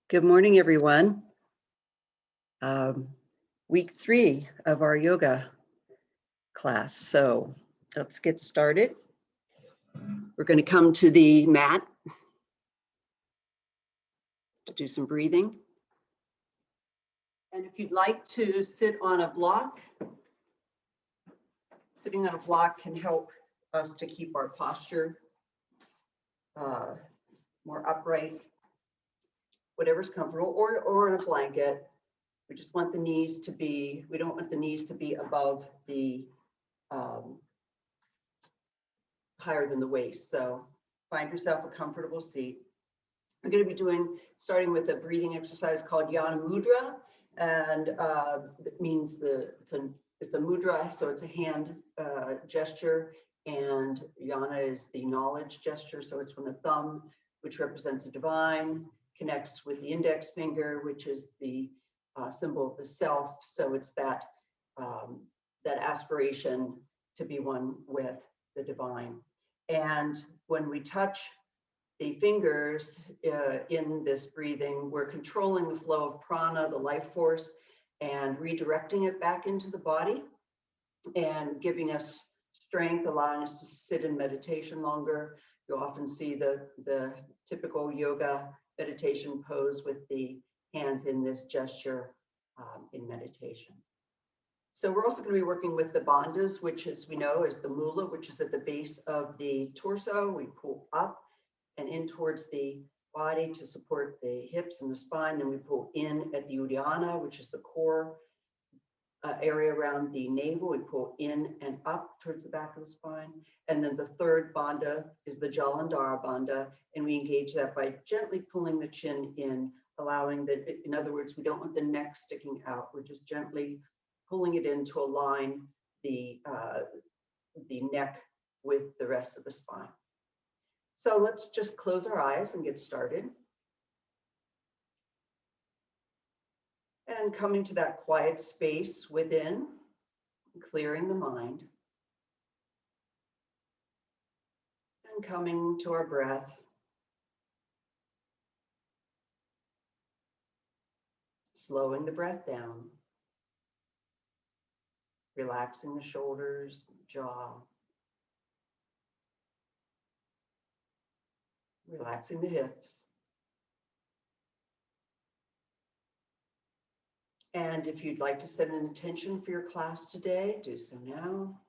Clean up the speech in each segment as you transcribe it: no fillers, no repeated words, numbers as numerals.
Good morning, everyone. Week 3 of our yoga class. So let's get started. We're going to come to the mat to do some breathing. And if you'd like to sit on a block, sitting on a block can help us to keep our posture more upright, whatever's comfortable, or on a blanket. We just want the knees to be, we don't want the knees to be above the higher than the waist. So find yourself a comfortable seat. We're going to be starting with a breathing exercise called Yana Mudra, and it means it's a mudra, so it's a hand gesture, and Yana is the knowledge gesture, so it's when the thumb, which represents the divine, connects with the index finger, which is the symbol of the self. So it's that aspiration to be one with the divine. And when we touch the fingers in this breathing, we're controlling the flow of prana, the life force, and redirecting it back into the body and giving us strength, allowing us to sit in meditation longer. You'll often see the typical yoga meditation pose with the hands in this gesture in meditation. So we're also going to be working with the bandhas, which, as we know, is the mula, which is at the base of the torso. We pull up and in towards the body to support the hips and the spine. Then we pull in at the uddiyana, which is the core area around the navel. We pull in and up towards the back of the spine. And then the third bandha is the Jalandhara bandha, and we engage that by gently pulling the chin in, allowing that, in other words, we don't want the neck sticking out. We're just gently pulling it in to align the neck with the rest of the spine. So let's just close our eyes and get started. And coming to that quiet space within, clearing the mind. And coming to our breath. Slowing the breath down. Relaxing the shoulders, jaw. Relaxing the hips. And if you'd like to set an intention for your class today, do so now.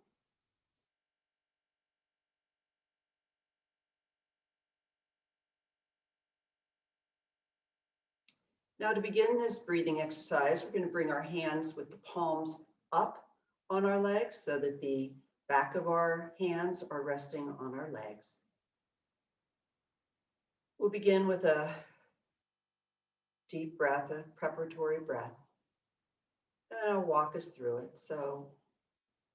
Now, to begin this breathing exercise, we're going to bring our hands with the palms up on our legs so that the back of our hands are resting on our legs. We'll begin with a deep breath, a preparatory breath. And I'll walk us through it. So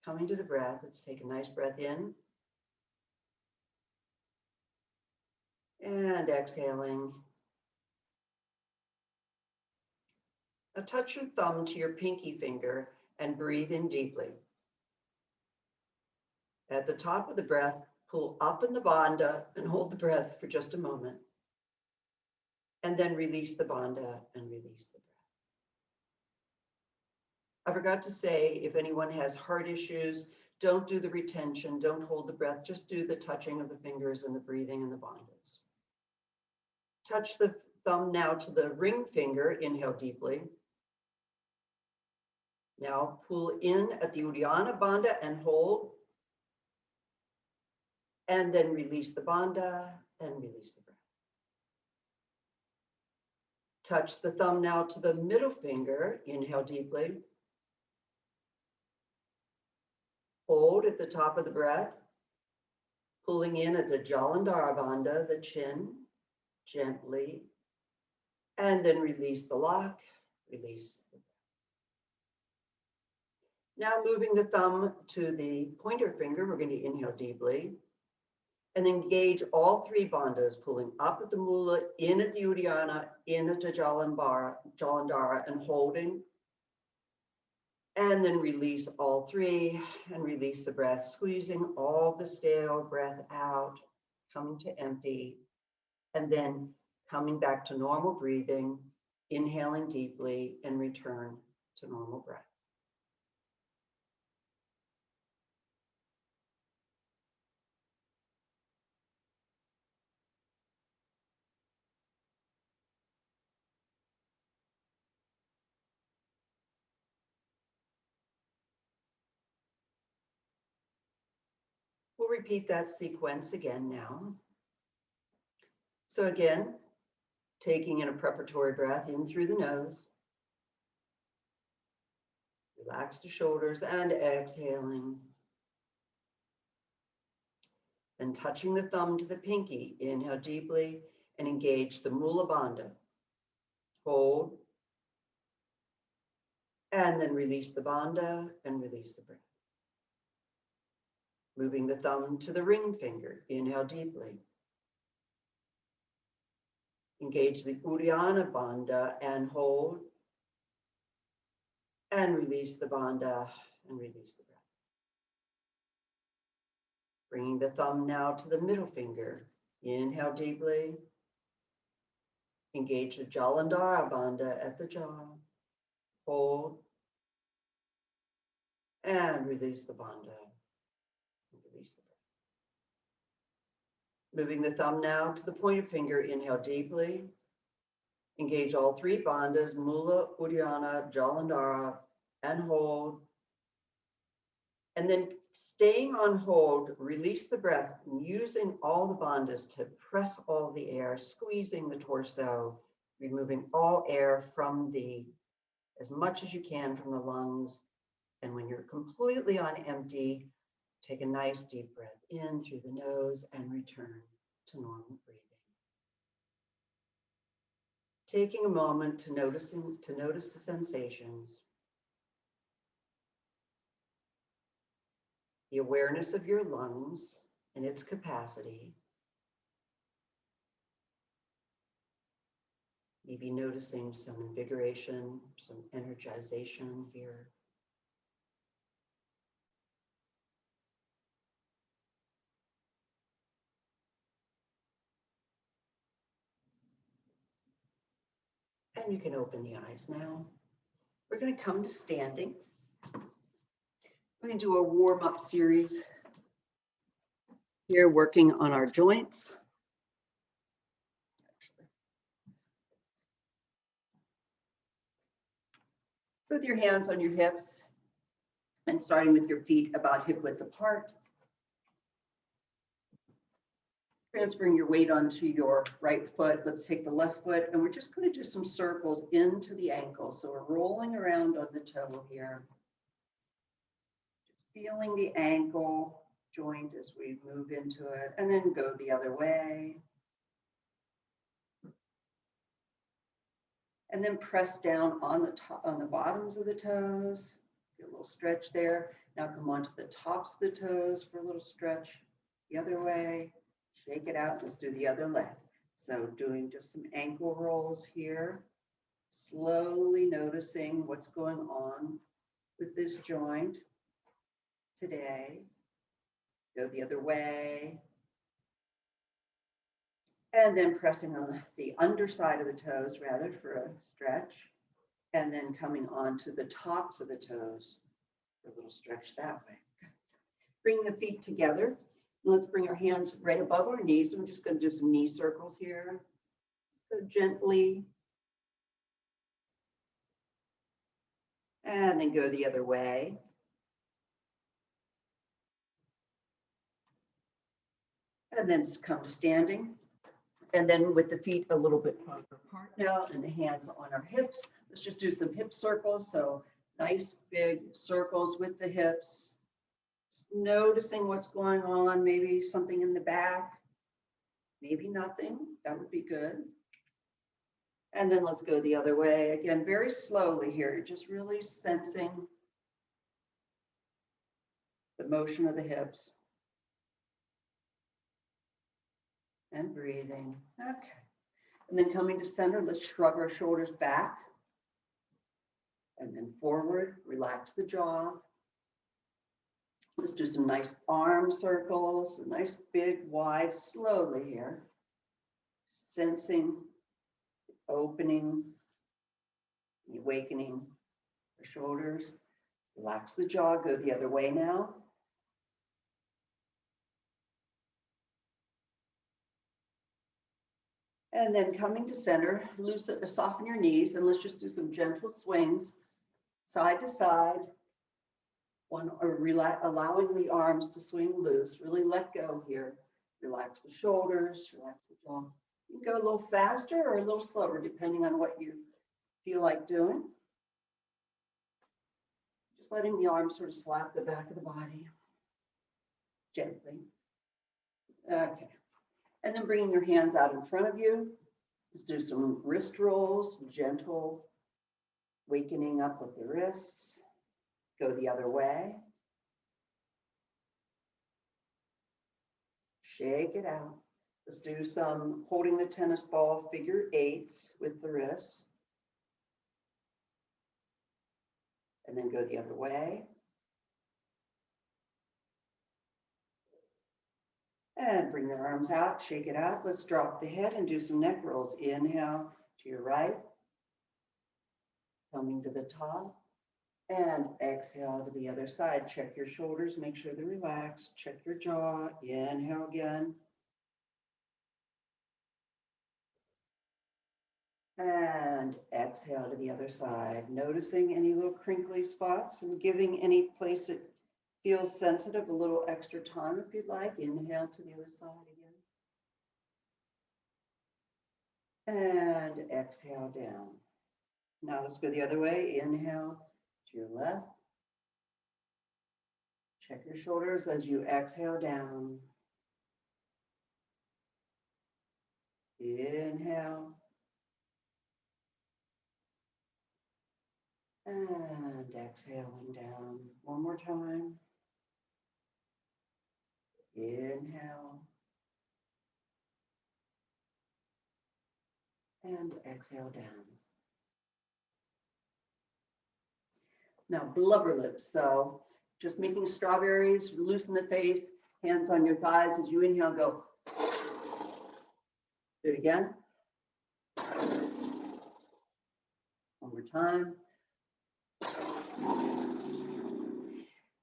coming to the breath, let's take a nice breath in. And exhaling. Now touch your thumb to your pinky finger and breathe in deeply. At the top of the breath, pull up in the bandha and hold the breath for just a moment. And then release the bandha and release the breath. I forgot to say, if anyone has heart issues, don't do the retention, don't hold the breath, just do the touching of the fingers and the breathing and the bandhas. Touch the thumb now to the ring finger, inhale deeply. Now pull in at the uddiyana bandha and hold. And then release the bandha and release the breath. Touch the thumb now to the middle finger, inhale deeply. Hold at the top of the breath, pulling in at the Jalandhara bandha, the chin, gently, and then release the lock, release the breath. Now moving the thumb to the pointer finger, we're going to inhale deeply, and then engage all three bandhas, pulling up at the mula, in at the uddiyana, in at the Jalandhara, and holding. And then release all three and release the breath, squeezing all the stale breath out, coming to empty, and then coming back to normal breathing, Inhaling deeply and return to normal breath. We'll repeat that sequence again now. So again, taking in a preparatory breath in through the nose. Relax the shoulders and exhaling. Then touching the thumb to the pinky, inhale deeply and engage the Mula Bandha. Hold. And then release the bandha and release the breath. Moving the thumb to the ring finger, inhale deeply. Engage the Uddiyana Bandha and hold. And release the bandha and release the breath. Bringing the thumb now to the middle finger. Inhale deeply. Engage the Jalandhara Bandha at the jaw. Hold. And release the bandha. And release the breath. Moving the thumb now to the pointer finger. Inhale deeply. Engage all three bandhas, Mula, Uddiyana, Jalandhara, and hold. And then staying on hold, release the breath, using all the bandhas to press all the air, squeezing the torso, removing all air from as much as you can from the lungs. And when you're completely on empty, take a nice deep breath in through the nose and return to normal breathing. Taking a moment to notice the sensations, the awareness of your lungs and its capacity. Maybe noticing some invigoration, some energization here. And you can open the eyes now. We're going to come to standing. We're going to do a warm-up series here, working on our joints. So with your hands on your hips and starting with your feet about hip width apart. Transferring your weight onto your right foot. Let's take the left foot and we're just going to do some circles into the ankle. So we're rolling around on the toe here. Just feeling the ankle joint as we move into it and then go the other way. And then press down on the top, on the bottoms of the toes. Get a little stretch there. Now come onto the tops of the toes for a little stretch the other way. Shake it out. Let's do the other leg. So doing just some ankle rolls here. Slowly noticing what's going on with this joint today. Go the other way. And then pressing on the underside of the toes rather for a stretch. And then coming on to the tops of the toes for a little stretch that way. Bring the feet together. Let's bring our hands right above our knees. So we're just going to do some knee circles here. Go gently. And then go the other way. And then come to standing. And then with the feet a little bit farther apart now and the hands on our hips. Let's just do some hip circles. So nice big circles with the hips. Just noticing what's going on, maybe something in the back, maybe nothing, that would be good. And then let's go the other way. Again, very slowly here, just really sensing the motion of the hips. And breathing, okay. And then coming to center, let's shrug our shoulders back. And then forward, relax the jaw. Let's do some nice arm circles, a nice big wide, slowly here. Sensing opening Awakening the shoulders. Relax the jaw, go the other way now. And then coming to center, loosen, soften your knees, and let's just do some gentle swings, side to side. Allowing the arms to swing loose. Really let go here. Relax the shoulders, relax the jaw. You can go a little faster or a little slower, depending on what you feel like doing. Just letting the arms sort of slap the back of the body gently. Okay. And then bringing your hands out in front of you. Let's do some wrist rolls, gentle wakening up of the wrists. Go the other way. Shake it out. Let's do some holding the tennis ball figure eights with the wrists. And then go the other way. And bring your arms out, shake it out. Let's drop the head and do some neck rolls. Inhale to your right. Coming to the top. And exhale to the other side. Check your shoulders, make sure they're relaxed. Check your jaw. Inhale again. And exhale to the other side. Noticing any little crinkly spots and giving any place that feels sensitive a little extra time if you'd like. Inhale to the other side again. And exhale down. Now let's go the other way. Inhale to your left. Check your shoulders as you exhale down. Inhale. And exhaling down. One more time. Inhale. And exhale down. Now blubber lips. So just making strawberries, loosen the face, hands on your thighs as you inhale, go. Do it again. One more time.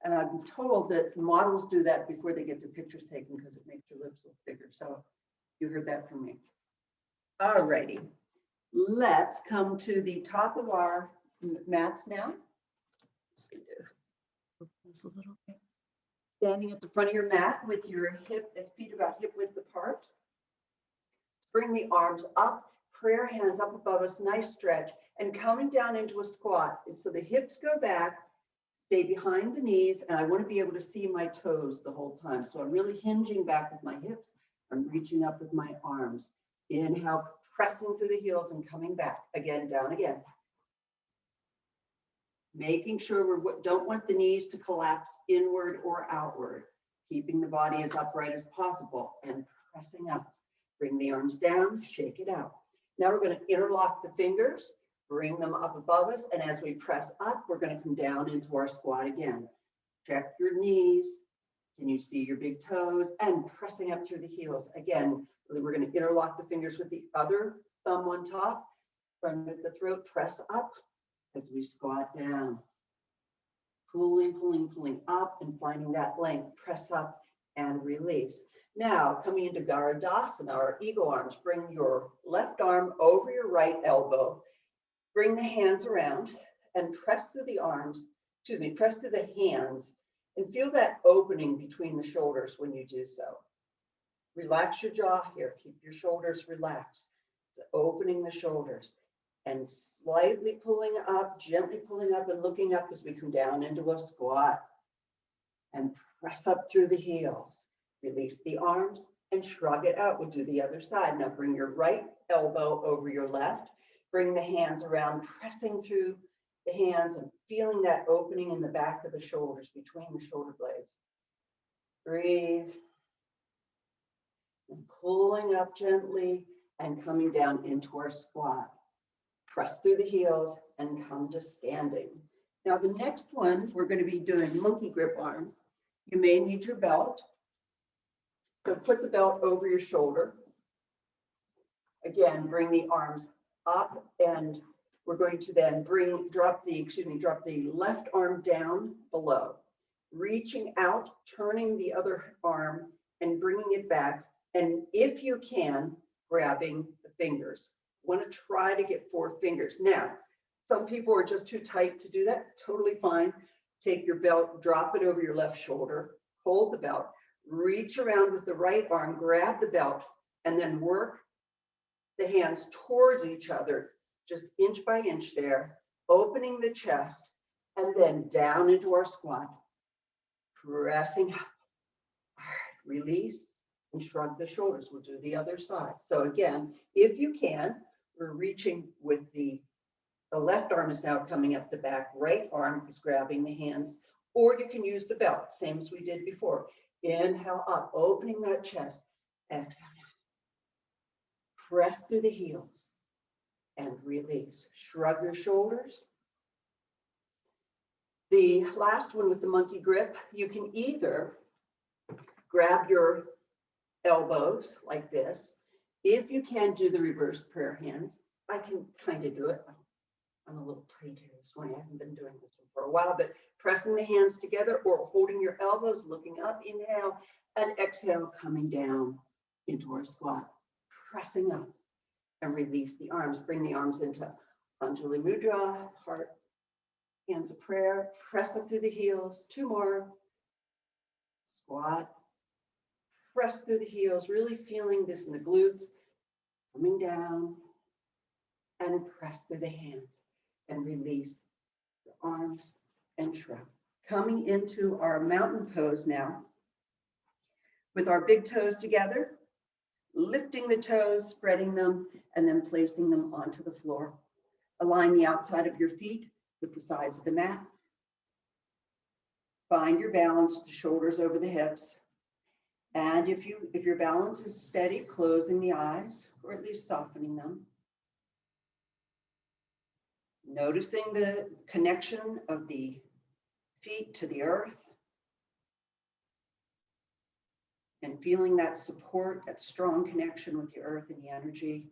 And I'm told that models do that before they get their pictures taken because it makes your lips look bigger. So you heard that from me. All righty. Let's come to the top of our mats now. This a little bit. Standing at the front of your mat with your feet about hip width apart. Bring the arms up, prayer hands up above us, nice stretch, and coming down into a squat. And so the hips go back, stay behind the knees, and I want to be able to see my toes the whole time. So I'm really hinging back with my hips. I'm reaching up with my arms. Inhale, pressing through the heels and coming back. Again, down again. Making sure we don't want the knees to collapse inward or outward. Keeping the body as upright as possible and pressing up. Bring the arms down, shake it out. Now we're going to interlock the fingers, bring them up above us, and as we press up, we're going to come down into our squat again. Check your knees. Can you see your big toes? And pressing up through the heels. Again, we're going to interlock the fingers with the other thumb on top, front of the throat, press up as we squat down. Pulling, pulling, pulling up and finding that length. Press up and release. Now, coming into Garudasana, our eagle arms, bring your left arm over your right elbow. Bring the hands around and press through the arms, press through the hands and feel that opening between the shoulders when you do so. Relax your jaw here. Keep your shoulders relaxed. So opening the shoulders and slightly pulling up, gently pulling up and looking up as we come down into a squat and press up through the heels. Release the arms and shrug it out. We'll do the other side. Now bring your right elbow over your left. Bring the hands around, pressing through the hands and feeling that opening in the back of the shoulders, between the shoulder blades. Breathe. And pulling up gently and coming down into our squat. Press through the heels and come to standing. Now the next one, we're going to be doing monkey grip arms. You may need your belt. So put the belt over your shoulder. Again, bring the arms up and We're going to then drop the left arm down below, reaching out, turning the other arm and bringing it back. And if you can, grabbing the fingers. Want to try to get 4 fingers. Now, some people are just too tight to do that. Totally fine. Take your belt, drop it over your left shoulder, hold the belt, reach around with the right arm, grab the belt, and then work the hands towards each other, just inch by inch there, opening the chest, and then down into our squat, pressing up. All right, release and shrug the shoulders. We'll do the other side. So again, if you can, we're reaching with the left arm is now coming up the back, right arm is grabbing the hands, or you can use the belt, same as we did before. Inhale up, opening that chest, exhale. Press through the heels and release. Shrug your shoulders. The last one with the monkey grip, you can either grab your elbows like this. If you can do the reverse prayer hands, I can kind of do it. I'm a little tight here this morning. I haven't been doing this one for a while, but pressing the hands together or holding your elbows, looking up, inhale, and exhale, coming down into our squat, pressing up and release the arms. Bring the arms into Anjali Mudra, heart, hands of prayer, press up through the heels, 2 more, squat, press through the heels, really feeling this in the glutes, coming down, and press through the hands. And release the arms and shrug. Coming into our mountain pose now with our big toes together, lifting the toes, spreading them, and then placing them onto the floor. Align the outside of your feet with the sides of the mat. Find your balance with the shoulders over the hips. And if your balance is steady, closing the eyes or at least softening them. Noticing the connection of the feet to the earth and feeling that support, that strong connection with the earth and the energy.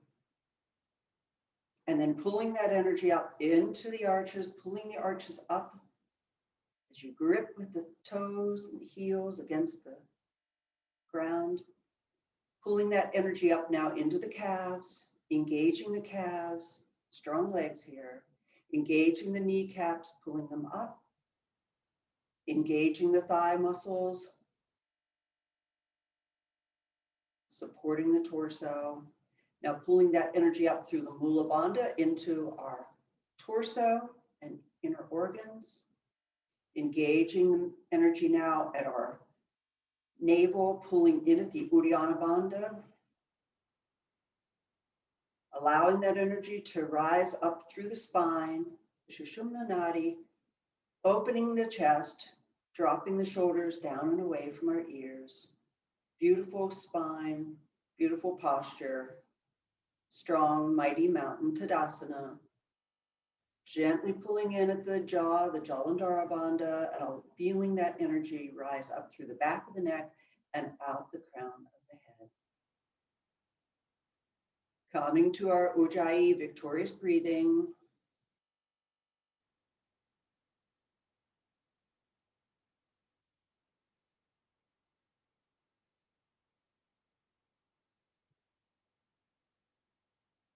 And then pulling that energy up into the arches, pulling the arches up as you grip with the toes and the heels against the ground. Pulling that energy up now into the calves, engaging the calves, strong legs here. Engaging the kneecaps, pulling them up. Engaging the thigh muscles. Supporting the torso. Now pulling that energy up through the Mula Bandha into our torso and inner organs. Engaging the energy now at our navel, pulling in at the Uddiyana Bandha. Allowing that energy to rise up through the spine, Sushumna Nadi, opening the chest, dropping the shoulders down and away from our ears. Beautiful spine, beautiful posture, strong, mighty mountain Tadasana. Gently pulling in at the jaw, the Jalandhara Bandha, and feeling that energy rise up through the back of the neck and out the crown of the head. Coming to our Ujjayi, victorious breathing.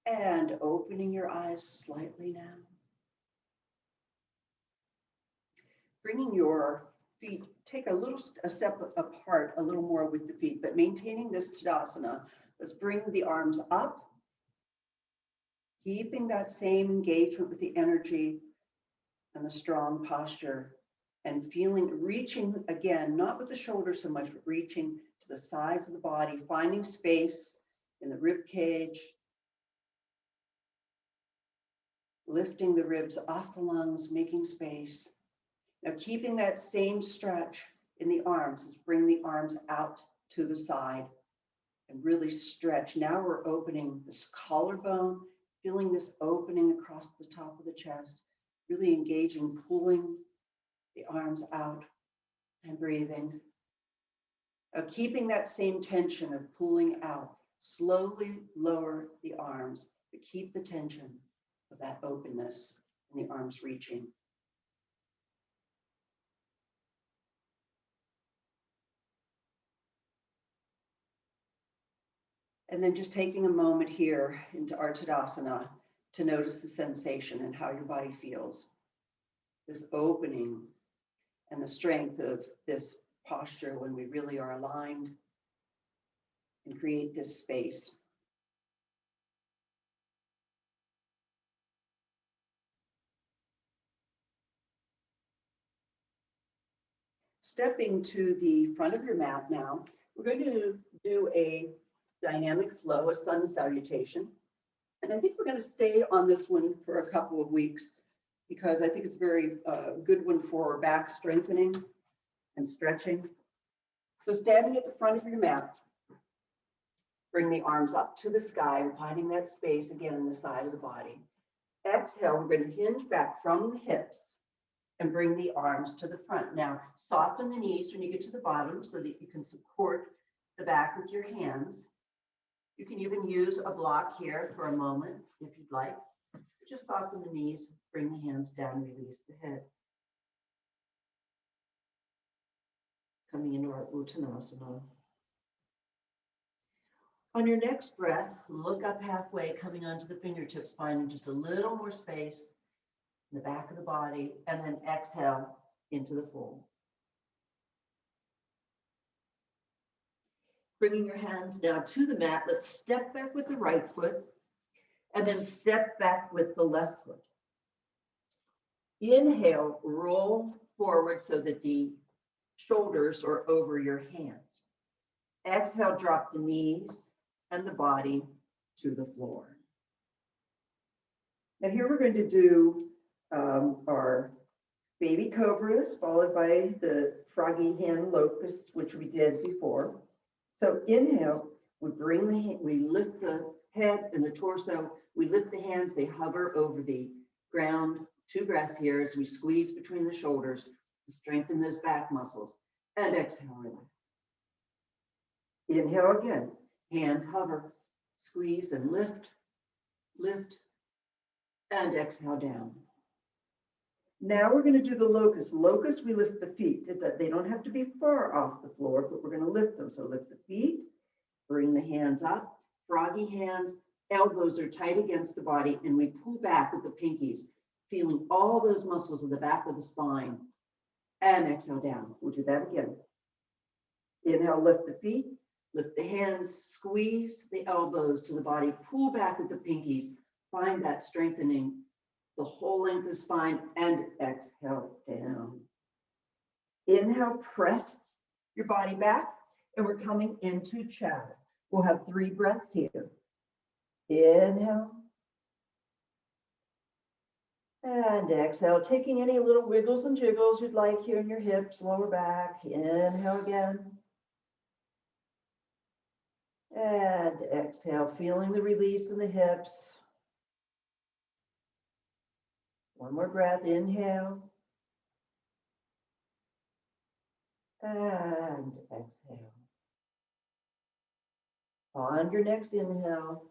And opening your eyes slightly now. Bringing your feet, take a step apart a little more with the feet, but maintaining this Tadasana. Let's bring the arms up. Keeping that same engagement with the energy and the strong posture and reaching again, not with the shoulders so much, but reaching to the sides of the body, finding space in the rib cage, lifting the ribs off the lungs, making space. Now keeping that same stretch in the arms, let's bring the arms out to the side and really stretch. Now we're opening this collarbone, feeling this opening across the top of the chest, really engaging, pulling the arms out and breathing. Keeping that same tension of pulling out, slowly lower the arms, but keep the tension of that openness and the arms reaching. And then just taking a moment here into our Tadasana to notice the sensation and how your body feels. This opening and the strength of this posture when we really are aligned and create this space. Stepping to the front of your mat now, we're going to do a dynamic flow, a sun salutation. And I think we're going to stay on this one for a couple of weeks because I think it's a very good one for back strengthening and stretching. So standing at the front of your mat, bring the arms up to the sky, finding that space again in the side of the body. Exhale, we're going to hinge back from the hips and bring the arms to the front. Now, soften the knees when you get to the bottom so that you can support the back with your hands. You can even use a block here for a moment if you'd like. Just soften the knees, bring the hands down, release the head. Coming into our Uttanasana. On your next breath, look up halfway, coming onto the fingertips, finding just a little more space in the back of the body, and then exhale into the fold. Bringing your hands down to the mat, let's step back with the right foot, and then step back with the left foot. Inhale, roll forward so that the shoulders are over your hands. Exhale, drop the knees and the body to the floor. Now here we're going to do our baby cobras, followed by the froggy hen locust, which we did before. So inhale, we lift the head and the torso, we lift the hands, they hover over the ground. 2 breaths here as we squeeze between the shoulders to strengthen those back muscles. And exhale, relax. Inhale again, hands hover, squeeze and lift, lift, and exhale down. Now we're going to do the locust. Locust, we lift the feet. They don't have to be far off the floor, but we're going to lift them. So lift the feet, bring the hands up, froggy hands, elbows are tight against the body, and we pull back with the pinkies, feeling all those muscles in the back of the spine. And exhale down. We'll do that again. Inhale, lift the feet, lift the hands, squeeze the elbows to the body, pull back with the pinkies, find that strengthening the whole length of spine, and exhale down. Inhale, press your body back, and we're coming into chatter. We'll have 3 breaths here. Inhale. And exhale, taking any little wiggles and jiggles you'd like here in your hips, lower back. Inhale again. And exhale, feeling the release in the hips. One more breath, inhale. And exhale. On your next inhale,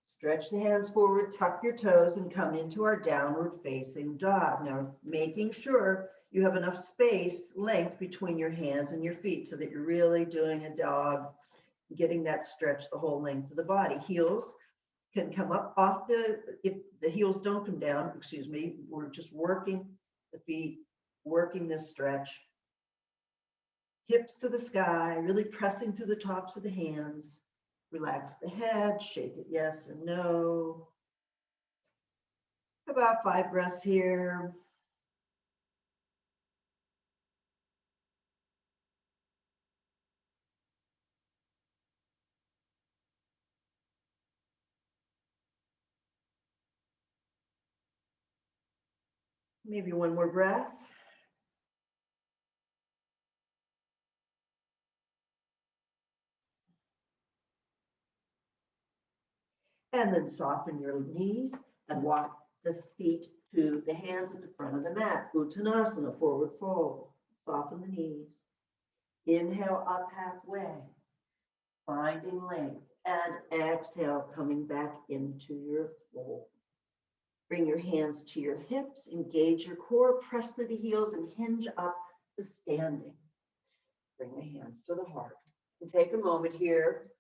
stretch the hands forward, tuck your toes, and come into our downward facing dog. Now, making sure you have enough space, length between your hands and your feet so that you're really doing a dog, getting that stretch the whole length of the body. Heels can come up off if the heels don't come down, excuse me, we're just working the feet, working this stretch. Hips to the sky, really pressing through the tops of the hands. Relax the head, shake it yes and no. About 5 breaths here. Maybe one more breath. And then soften your knees and walk the feet to the hands at the front of the mat. Uttanasana, forward fold. Soften the knees. Inhale up halfway, finding length. And exhale, coming back into your fold. Bring your hands to your hips, engage your core, press through the heels and hinge up to standing. Bring the hands to the heart. And take a moment here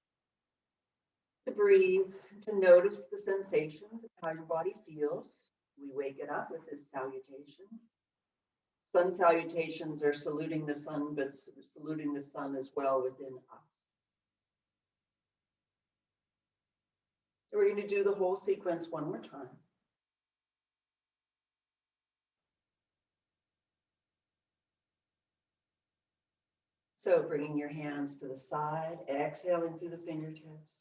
to breathe, to notice the sensations of how your body feels. We wake it up with this salutation. Sun salutations are saluting the sun, but saluting the sun as well within us. So we're going to do the whole sequence one more time. So bringing your hands to the side, exhaling through the fingertips.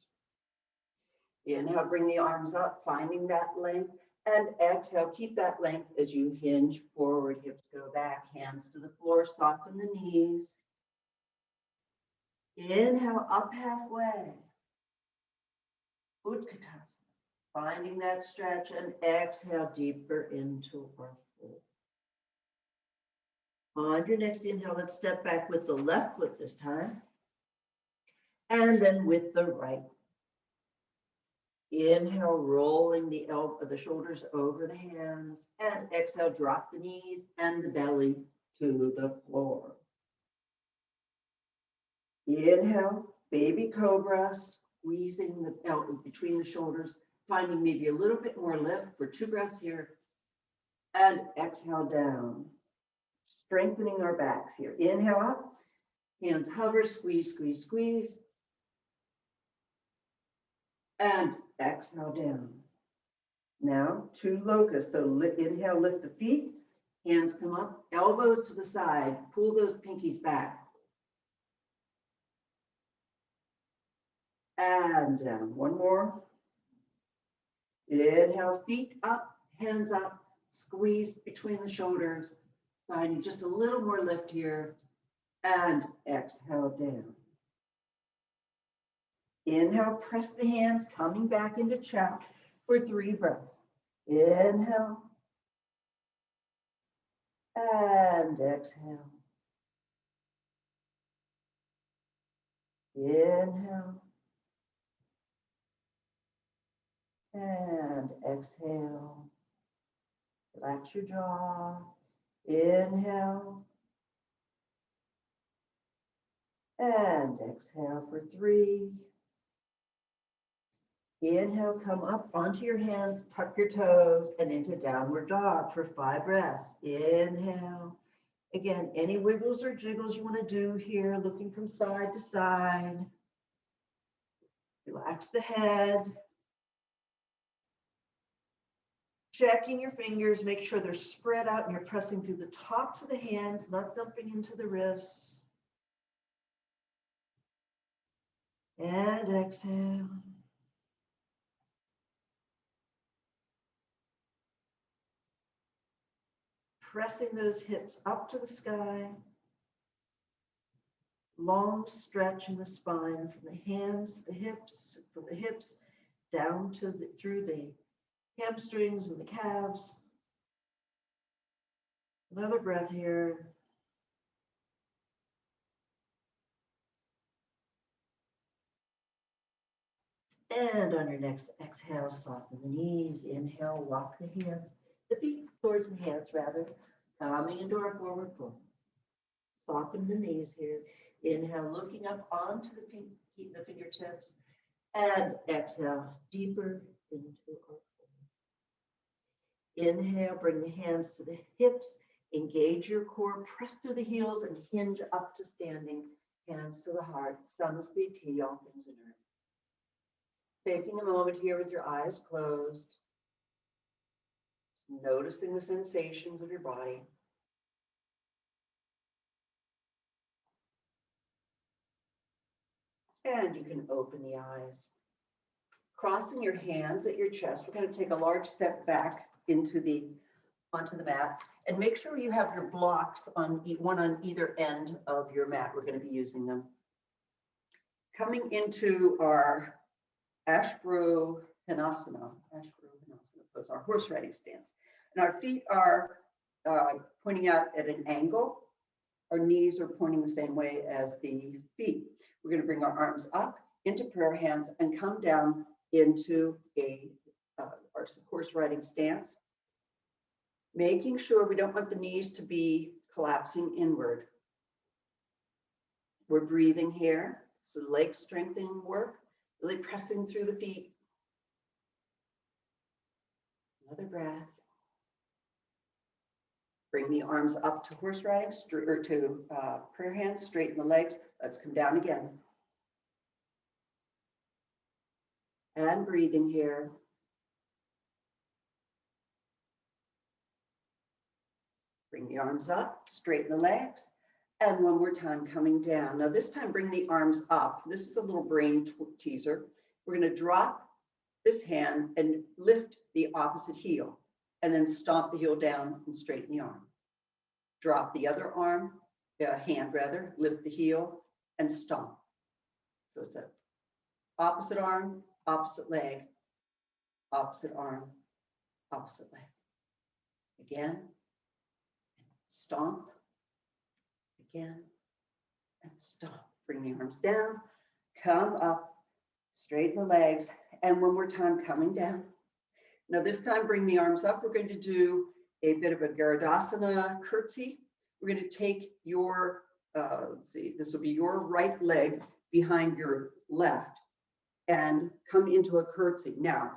Inhale, bring the arms up, finding that length. And exhale, keep that length as you hinge forward, hips go back, hands to the floor, soften the knees. Inhale, up halfway. Utkatasana, finding that stretch, and exhale deeper into our fold. On your next inhale, let's step back with the left foot this time, and then with the right. Inhale, rolling the shoulders over the hands, and exhale, drop the knees and the belly to the floor. Inhale, baby cobra, squeezing the elbow between the shoulders, finding maybe a little bit more lift for 2 breaths here, and exhale down, strengthening our backs here. Inhale up, hands hover, squeeze, squeeze, squeeze, and exhale down. Now 2 locusts. So inhale, lift the feet, hands come up, elbows to the side, pull those pinkies back. And down. One more. Inhale, feet up, hands up, squeeze between the shoulders, finding just a little more lift here, and exhale down. Inhale, press the hands, coming back into chow for 3 breaths. Inhale, and exhale. Inhale, and exhale. Relax your jaw. Inhale, and exhale for 3. Inhale, come up onto your hands, tuck your toes, and into downward dog for 5 breaths. Inhale. Again, any wiggles or jiggles you want to do here, looking from side to side. Relax the head. Checking your fingers, make sure they're spread out and you're pressing through the tops of the hands, not dumping into the wrists. And exhale. Pressing those hips up to the sky. Long stretch in the spine from the hands to the hips, from the hips down to through the hamstrings and the calves. Another breath here. And on your next exhale, soften the knees. Inhale, walk the feet towards the hands rather, coming into our forward fold. Soften the knees here. Inhale, looking up onto the fingertips, and exhale deeper into our fold. Inhale, bring the hands to the hips, engage your core, press through the heels, and hinge up to standing. Hands to the heart. Samastiti, all things inert. Taking a moment here with your eyes closed, noticing the sensations of your body. And you can open the eyes. Crossing your hands at your chest, we're going to take a large step back onto the mat, and make sure you have your blocks one on either end of your mat. We're going to be using them. Coming into our Ashvaru Hanasana pose, our horse riding stance. And our feet are pointing out at an angle. Our knees are pointing the same way as the feet. We're going to bring our arms up into prayer hands and come down into our our horse riding stance. Making sure we don't want the knees to be collapsing inward. We're breathing here. So leg strengthening work, really pressing through the feet. Another breath. Bring the arms up to horse riding, or to prayer hands, straighten the legs. Let's come down again. And breathing here. Bring the arms up, straighten the legs. And one more time, coming down. Now this time, bring the arms up. This is a little brain teaser. We're going to drop this hand and lift the opposite heel, and then stomp the heel down and straighten the arm. Drop the other arm, hand rather, lift the heel and stomp. So it's a opposite arm, opposite leg, opposite arm, opposite leg. Again, stomp. Again, and stop. Bring the arms down, come up, straighten the legs, and one more time, coming down. Now this time, bring the arms up. We're going to do a bit of a Garudasana curtsy. We're going to take your, let's see, this will be your right leg behind your left and come into a curtsy. Now,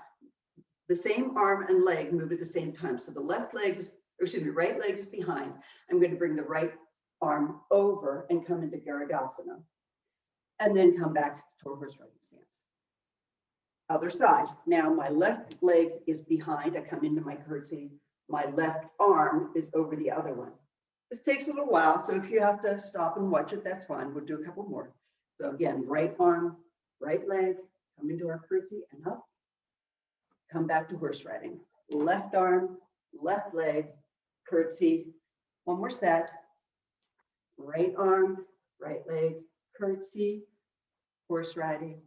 the same arm and leg move at the same time. So the left leg is, or excuse me, right leg is behind. I'm going to bring the right arm over and come into Garudasana, and then come back to a horse riding stance. Other side. Now my left leg is behind. I come into my curtsy. My left arm is over the other one. This takes a little while, so if you have to stop and watch it, that's fine. We'll do a couple more. So again, right arm, right leg, come into our curtsy and up. Come back to horse riding. Left arm, left leg, curtsy. One more set. Right arm, right leg, curtsy, horse riding,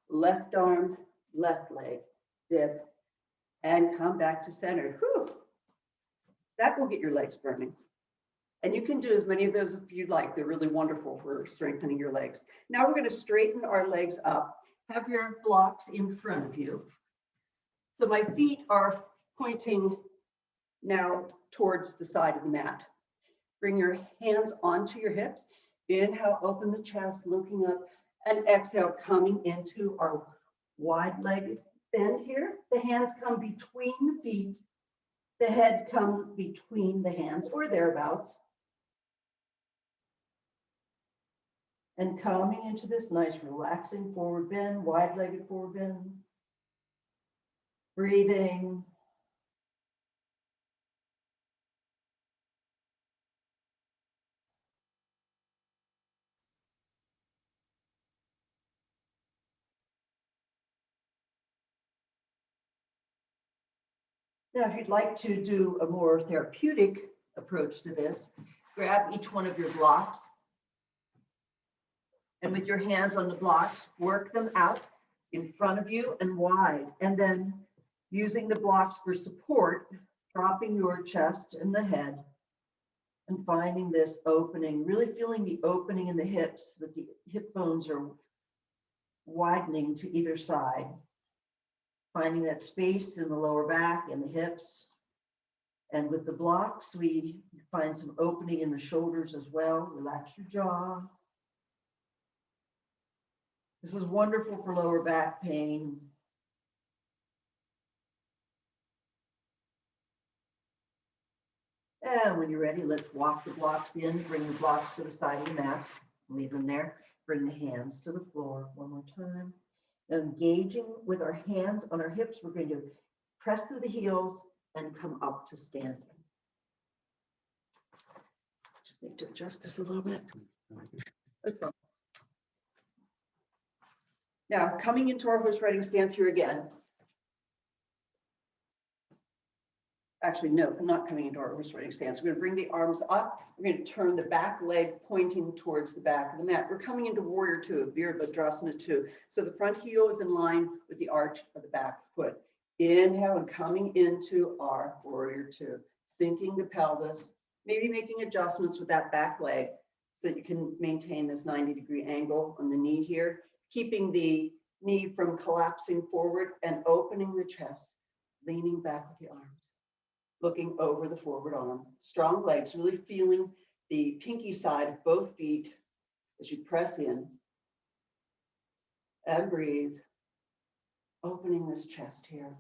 left arm, left leg, dip, and come back to center. Whew. That will get your legs burning. And you can do as many of those if you'd like. They're really wonderful for strengthening your legs. Now we're going to straighten our legs up. Have your blocks in front of you. So my feet are pointing now towards the side of the mat. Bring your hands onto your hips. Inhale, open the chest, looking up, and exhale, coming into our wide leg bend here. The hands come between the feet. The head comes between the hands or thereabouts. And coming into this nice relaxing forward bend, wide-legged forward bend. Breathing. Now, if you'd like to do a more therapeutic approach to this, grab each one of your blocks, and with your hands on the blocks, work them out in front of you and wide, and then using the blocks for support, dropping your chest and the head, and finding this opening, really feeling the opening in the hips, that the hip bones are widening to either side. Finding that space in the lower back and the hips. And with the blocks, we find some opening in the shoulders as well. Relax your jaw. This is wonderful for lower back pain. And when you're ready, let's walk the blocks in. Bring the blocks to the side of the mat. Leave them there. Bring the hands to the floor one more time. Engaging with our hands on our hips, we're going to press through the heels and come up to standing. Just need to adjust this a little bit. Let's go. Now, coming into our horse riding stance here again. Actually, no, I'm not coming into our horse riding stance. We're going to bring the arms up. We're going to turn the back leg pointing towards the back of the mat. We're coming into warrior two, Virabhadrasana 2. So the front heel is in line with the arch of the back foot. Inhale and coming into our warrior two, sinking the pelvis, maybe making adjustments with that back leg so that you can maintain this 90-degree angle on the knee here, keeping the knee from collapsing forward and opening the chest. leaning back with the arms, looking over the forward arm. Strong legs, really feeling the pinky side of both feet as you press in. And breathe, opening this chest here.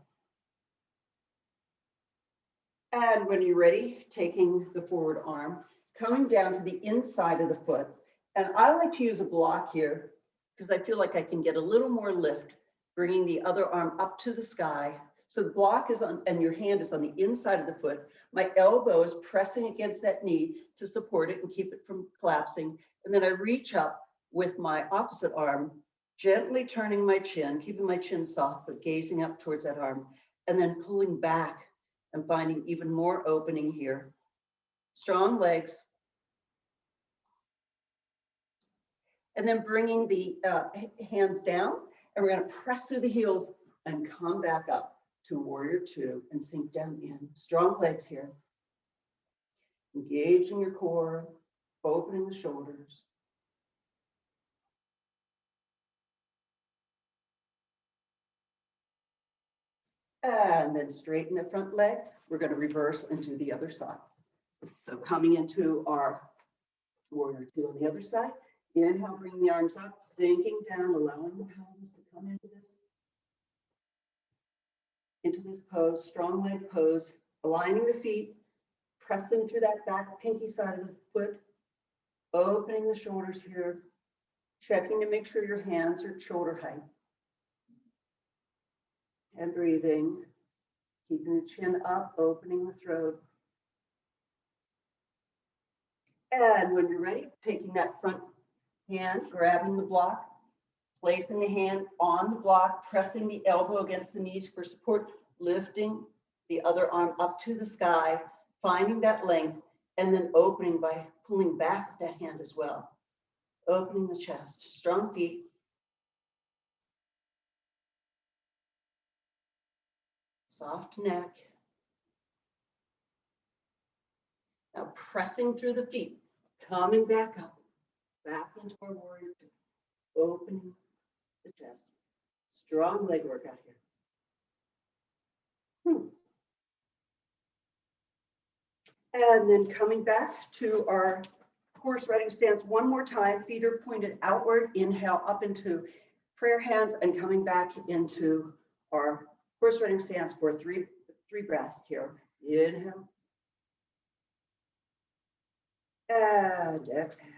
And when you're ready, taking the forward arm, coming down to the inside of the foot. And I like to use a block here because I feel like I can get a little more lift, bringing the other arm up to the sky. So the block is on, and your hand is on the inside of the foot. My elbow is pressing against that knee to support it and keep it from collapsing. And then I reach up with my opposite arm, gently turning my chin, keeping my chin soft, but gazing up towards that arm, and then pulling back and finding even more opening here. Strong legs. And then bringing the hands down, and we're going to press through the heels and come back up to warrior two and sink down in. Strong legs here. Engaging your core, opening the shoulders. And then straighten the front leg. We're going to reverse into the other side. So coming into our warrior two on the other side. Inhale, bring the arms up, sinking down, allowing the palms to come into this pose, strong leg pose, aligning the feet, pressing through that back pinky side of the foot, opening the shoulders here, checking to make sure your hands are shoulder height. And breathing, keeping the chin up, opening the throat. And when you're ready, taking that front hand, grabbing the block, placing the hand on the block, pressing the elbow against the knees for support, lifting the other arm up to the sky, finding that length, and then opening by pulling back with that hand as well. Opening the chest, strong feet. Soft neck. Now pressing through the feet, coming back up, back into our warrior two, opening the chest. Strong leg workout here. And then coming back to our horse riding stance one more time, feet are pointed outward, inhale up into prayer hands and coming back into our horse riding stance for three breaths here. Inhale. And exhale.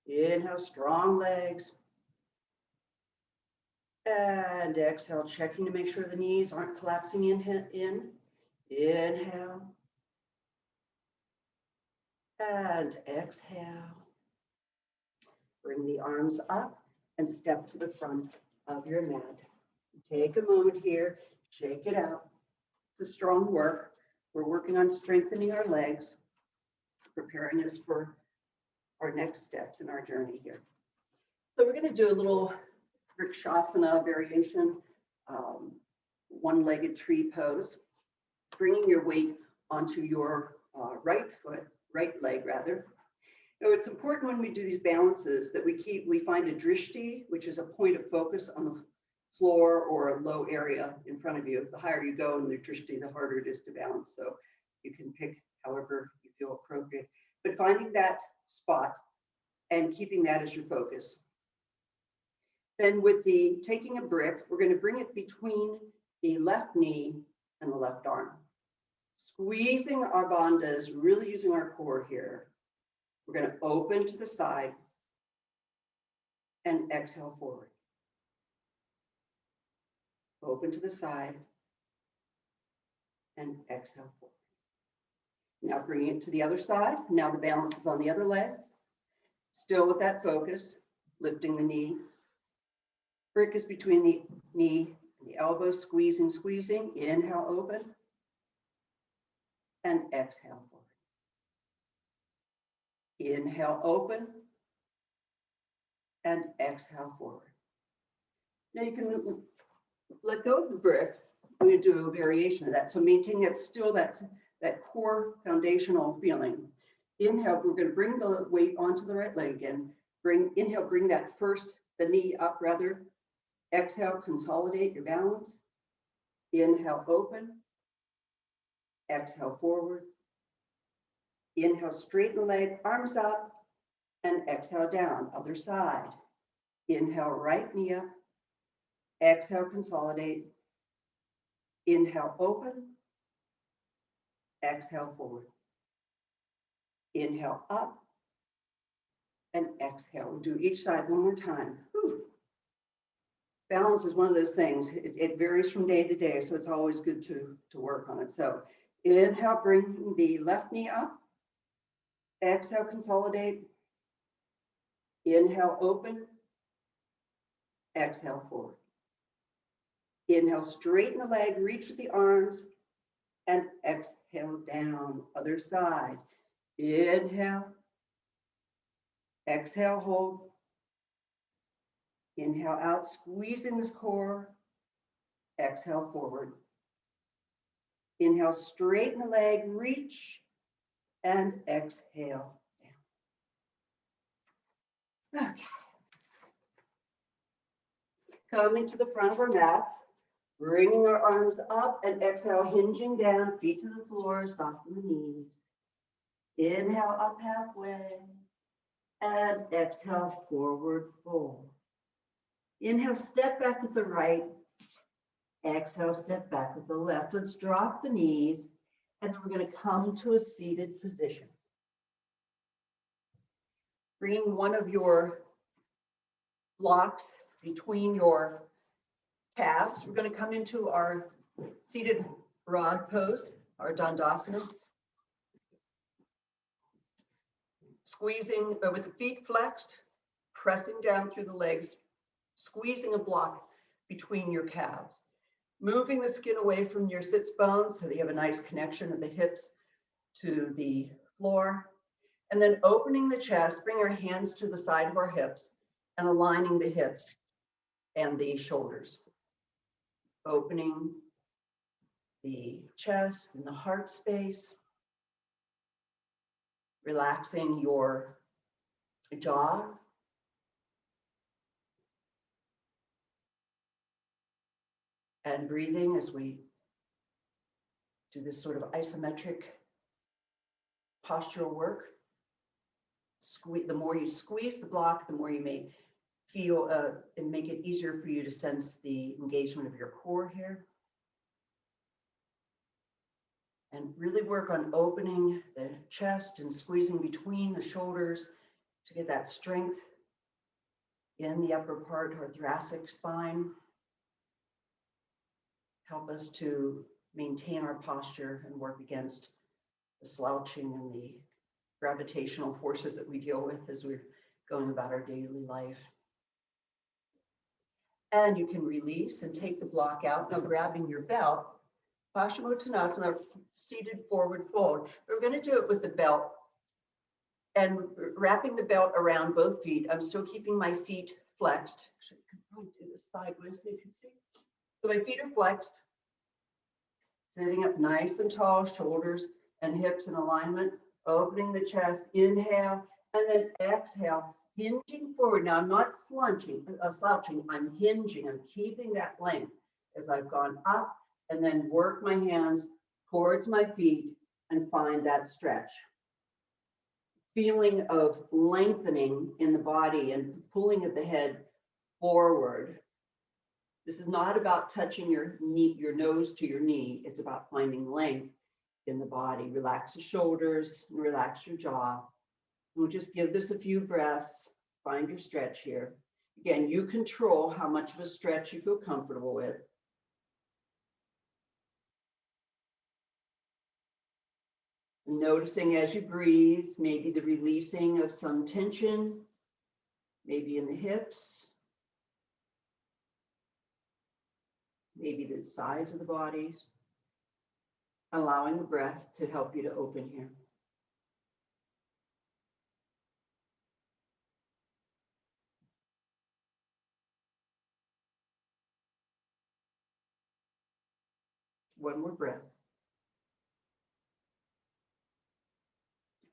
Inhale, strong legs. And exhale, checking to make sure the knees aren't collapsing in. Inhale. And exhale. Bring the arms up and step to the front of your mat. Take a moment here, shake it out. It's a strong work. We're working on strengthening our legs, preparing us for our next steps in our journey here. So we're going to do a little Vrikshasana variation, one-legged tree pose, bringing your weight onto your right leg rather. Now it's important when we do these balances that we find a drishti, which is a point of focus on the floor or a low area in front of you. The higher you go in the drishti, the harder it is to balance. So you can pick however you feel appropriate, but finding that spot and keeping that as your focus. Then with the taking a brick, we're going to bring it between the left knee and the left arm. Squeezing our bandhas, really using our core here. We're going to open to the side and exhale forward. Open to the side and exhale forward. Now bringing it to the other side. Now the balance is on the other leg. Still with that focus, lifting the knee. Brick is between the knee and the elbow, squeezing. Inhale, open. And exhale forward. Inhale, open. And exhale forward. Now you can let go of the brick. I'm going to do a variation of that. So maintain that core foundational feeling. Inhale, we're going to bring the weight onto the right leg again. Inhale, bring the knee up rather. Exhale, consolidate your balance. Inhale, open. Exhale, forward. Inhale, straighten the leg, arms up, and exhale down, other side. Inhale, right knee up. Exhale, consolidate. Inhale, open. Exhale, forward. Inhale, up. And exhale. We'll do each side one more time. Whew. Balance is one of those things. It varies from day to day, so it's always good to work on it. So inhale, bring the left knee up. Exhale, consolidate. Inhale, open. Exhale, forward. Inhale, straighten the leg, reach with the arms, and exhale down, other side. Inhale. Exhale, hold. Inhale out, squeezing this core. Exhale, forward. Inhale, straighten the leg, reach, and exhale down. Okay. Coming to the front of our mats, bringing our arms up and exhale, hinging down, feet to the floor, soften the knees. Inhale, up halfway, and exhale, forward fold. Inhale, step back with the right. Exhale, step back with the left. Let's drop the knees, and then we're going to come to a seated position. Bringing one of your blocks between your calves. We're going to come into our seated rod pose, our Dandasana. Squeezing with the feet flexed, pressing down through the legs, squeezing a block between your calves. Moving the skin away from your sits bones so that you have a nice connection of the hips to the floor. And then opening the chest, bring our hands to the side of our hips and aligning the hips and the shoulders. Opening the chest and the heart space. Relaxing your jaw. And breathing as we do this sort of isometric postural work. The more you squeeze the block, the more you may feel and make it easier for you to sense the engagement of your core here. And really work on opening the chest and squeezing between the shoulders to get that strength in the upper part or thoracic spine. Help us to maintain our posture and work against the slouching and the gravitational forces that we deal with as we're going about our daily life. And you can release and take the block out. Now grabbing your belt, Paschimottanasana, seated forward fold. We're going to do it with the belt and wrapping the belt around both feet. I'm still keeping my feet flexed. I could probably do this sideways so you can see. So my feet are flexed, sitting up nice and tall, shoulders and hips in alignment, opening the chest, inhale, and then exhale, hinging forward. Now I'm not slouching, I'm hinging, I'm keeping that length as I've gone up and then work my hands towards my feet and find that stretch. Feeling of lengthening in the body and pulling of the head forward. This is not about touching your knee, your nose to your knee. It's about finding length in the body. Relax the shoulders and relax your jaw. We'll just give this a few breaths. Find your stretch here. Again, you control how much of a stretch you feel comfortable with. Noticing as you breathe, maybe the releasing of some tension, maybe in the hips, maybe the sides of the body, allowing the breath to help you to open here. One more breath.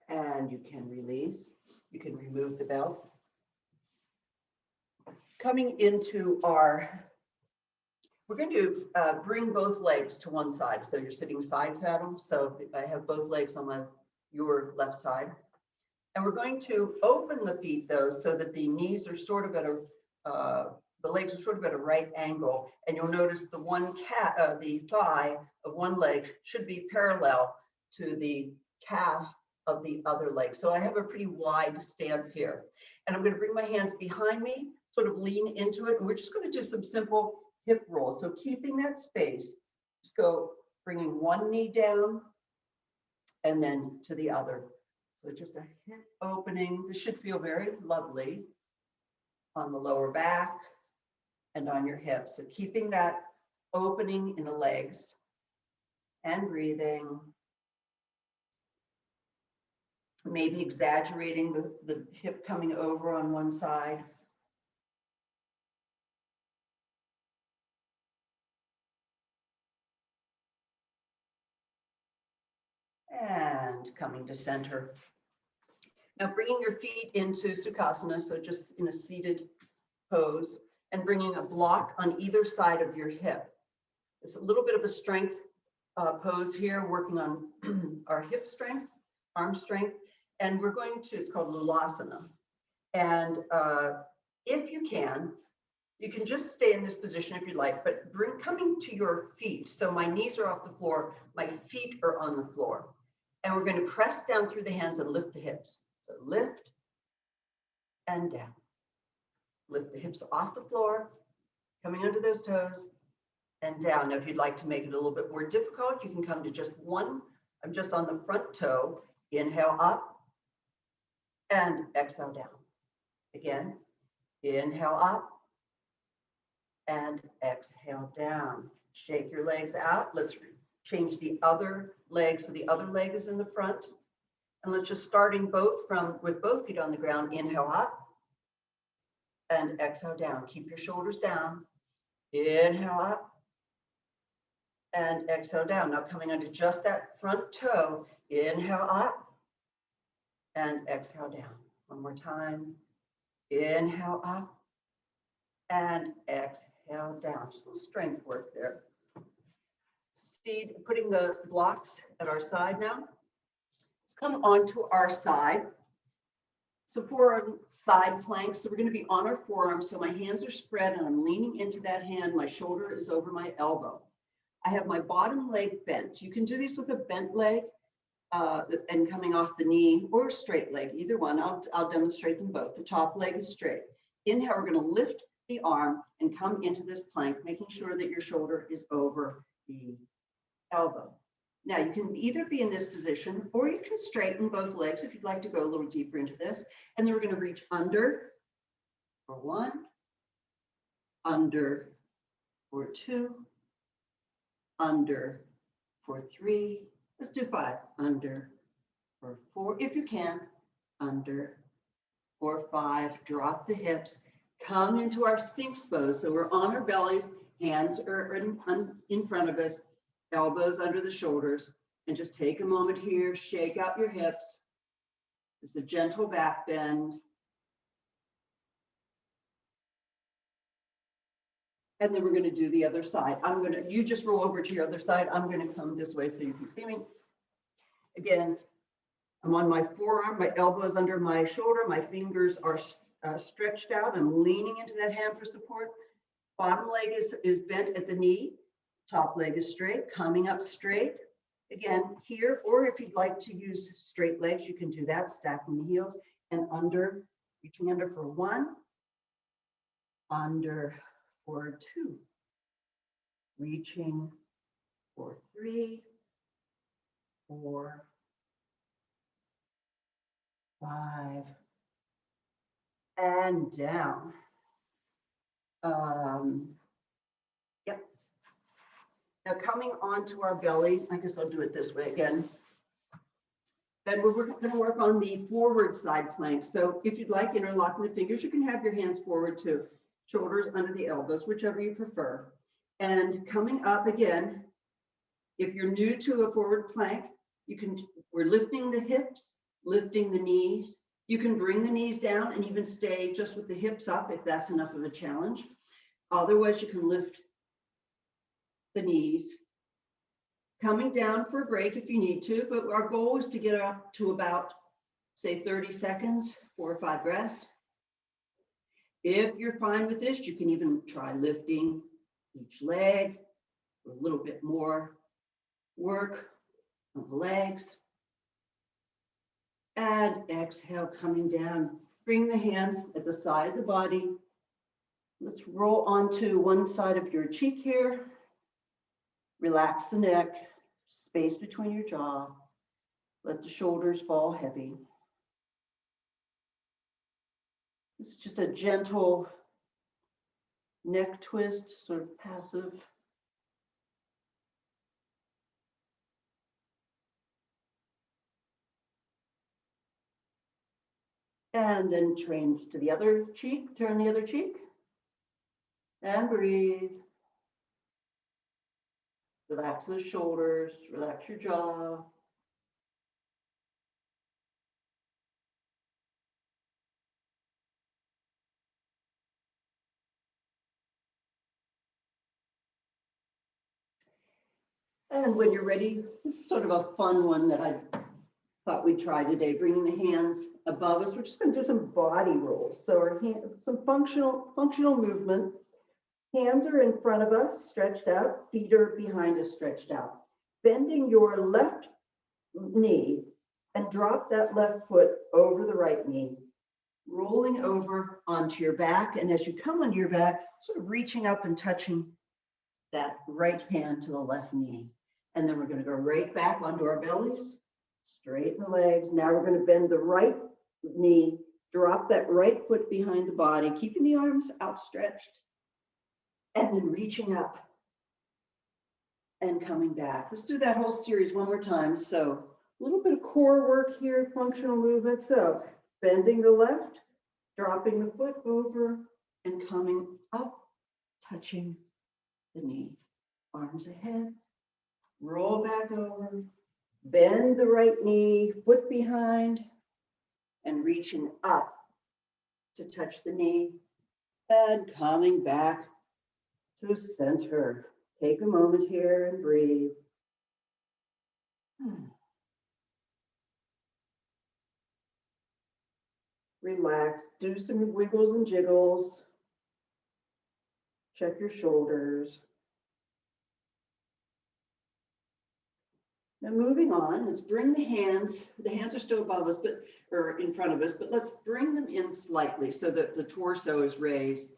And you can release. You can remove the belt. coming into our, we're going to bring both legs to one side. So you're sitting side saddle. So I have both legs on your left side. And we're going to open the feet though, so that the knees are sort of at the legs are sort of at a right angle. And you'll notice the thigh of one leg should be parallel to the calf of the other leg. So I have a pretty wide stance here. And I'm going to bring my hands behind me, sort of lean into it. And we're just going to do some simple hip rolls. So keeping that space, just go bringing one knee down and then to the other. So just a hip opening. This should feel very lovely on the lower back and on your hips. So keeping that opening in the legs and breathing. Maybe exaggerating the hip coming over on one side. And coming to center. Now bringing your feet into Sukhasana, so just in a seated pose, and bringing a block on either side of your hip. It's a little bit of a strength pose here, working on our hip strength, arm strength, and we're going to, it's called Lulasana. And if you can just stay in this position if you'd like, but coming to your feet. So my knees are off the floor, my feet are on the floor. And we're going to press down through the hands and lift the hips. So lift and down. Lift the hips off the floor, coming onto those toes and down. Now, if you'd like to make it a little bit more difficult, you can come to just one. I'm just on the front toe. Inhale up and exhale down. Again, inhale up and exhale down. Shake your legs out. Let's change the other leg. So the other leg is in the front. And let's just starting with both feet on the ground. Inhale up and exhale down. Keep your shoulders down. Inhale up and exhale down. Now coming onto just that front toe. Inhale up and exhale down. One more time. Inhale up and exhale down. Just a little strength work there. Putting the blocks at our side now. Let's come onto our side. So for our side plank, so we're going to be on our forearms. So my hands are spread and I'm leaning into that hand. My shoulder is over my elbow. I have my bottom leg bent. You can do these with a bent leg and coming off the knee, or a straight leg, either one. I'll demonstrate them both. The top leg is straight. Inhale, we're going to lift the arm and come into this plank, making sure that your shoulder is over the elbow. Now you can either be in this position or you can straighten both legs if you'd like to go a little deeper into this. And then we're going to reach under for one, under for two, under for three. Let's do 5. Under for 4, if you can. Under for 5. Drop the hips. Come into our Sphinx pose. So we're on our bellies. Hands are in front of us. Elbows under the shoulders. And just take a moment here. Shake out your hips. It's a gentle back bend. And then we're going to do the other side. You just roll over to your other side. I'm going to come this way so you can see me. Again, I'm on my forearm, my elbow is under my shoulder, my fingers are stretched out. I'm leaning into that hand for support. Bottom leg is bent at the knee. Top leg is straight, coming up straight. Again, here, or if you'd like to use straight legs, you can do that, stacking the heels and under, reaching under for 1, under for 2, reaching for 3, 4, 5, and down. Yep. Now coming onto our belly, I guess I'll do it this way again. Then we're going to work on the forward side plank. So if you'd like, interlocking the fingers, you can have your hands forward too. Shoulders under the elbows, whichever you prefer. And coming up again, if you're new to a forward plank, we're lifting the hips, lifting the knees, You can bring the knees down and even stay just with the hips up if that's enough of a challenge. Otherwise, you can lift the knees, coming down for a break if you need to, but our goal is to get up to about, say, 30 seconds, 4 or 5 breaths. If you're fine with this, you can even try lifting each leg for a little bit more work on the legs. And exhale, coming down. Bring the hands at the side of the body. Let's roll onto one side of your cheek here. Relax the neck, space between your jaw. Let the shoulders fall heavy. This is just a gentle neck twist, sort of passive. And then change to the other cheek, turn the other cheek. And breathe. Relax the shoulders, relax your jaw. And when you're ready, this is sort of a fun one that I thought we'd try today, bringing the hands above us. We're just going to do some body rolls. So our some functional movement. Hands are in front of us, stretched out. Feet are behind us, stretched out. Bending your left knee and drop that left foot over the right knee. Rolling over onto your back. And as you come onto your back, sort of reaching up and touching that right hand to the left knee. And then we're going to go right back onto our bellies, straighten the legs. Now we're going to bend the right knee, drop that right foot behind the body, keeping the arms outstretched, and then reaching up and coming back. Let's do that whole series one more time. So a little bit of core work here, functional movement. So bending the left, dropping the foot over, and coming up, touching the knee. Arms ahead, roll back over, bend the right knee, foot behind, and reaching up to touch the knee, and coming back to center. Take a moment here and breathe. Relax, do some wiggles and jiggles. Check your shoulders. Now moving on, let's bring the hands are still above us, or in front of us, but let's bring them in slightly so that the torso is raised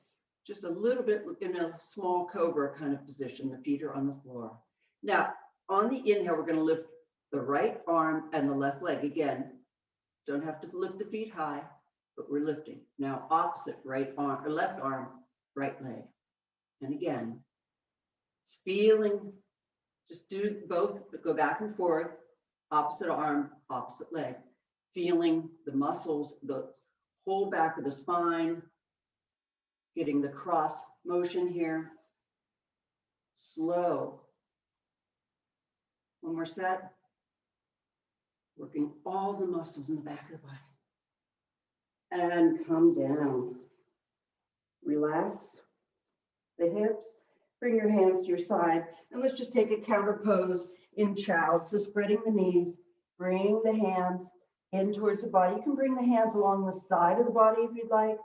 just a little bit in a small cobra kind of position. The feet are on the floor. Now, on the inhale, we're going to lift the right arm and the left leg. Again, don't have to lift the feet high, but we're lifting. Now, opposite right arm or left arm, right leg. And again, feeling. Just do both, but go back and forth, opposite arm, opposite leg. Feeling the muscles, the whole back of the spine, getting the cross motion here. Slow. One more set. Working all the muscles in the back of the body. And come down. Relax the hips. Bring your hands to your side, and let's just take a counter pose in chow. So spreading the knees, bring the hands in towards the body. You can bring the hands along the side of the body if you'd like.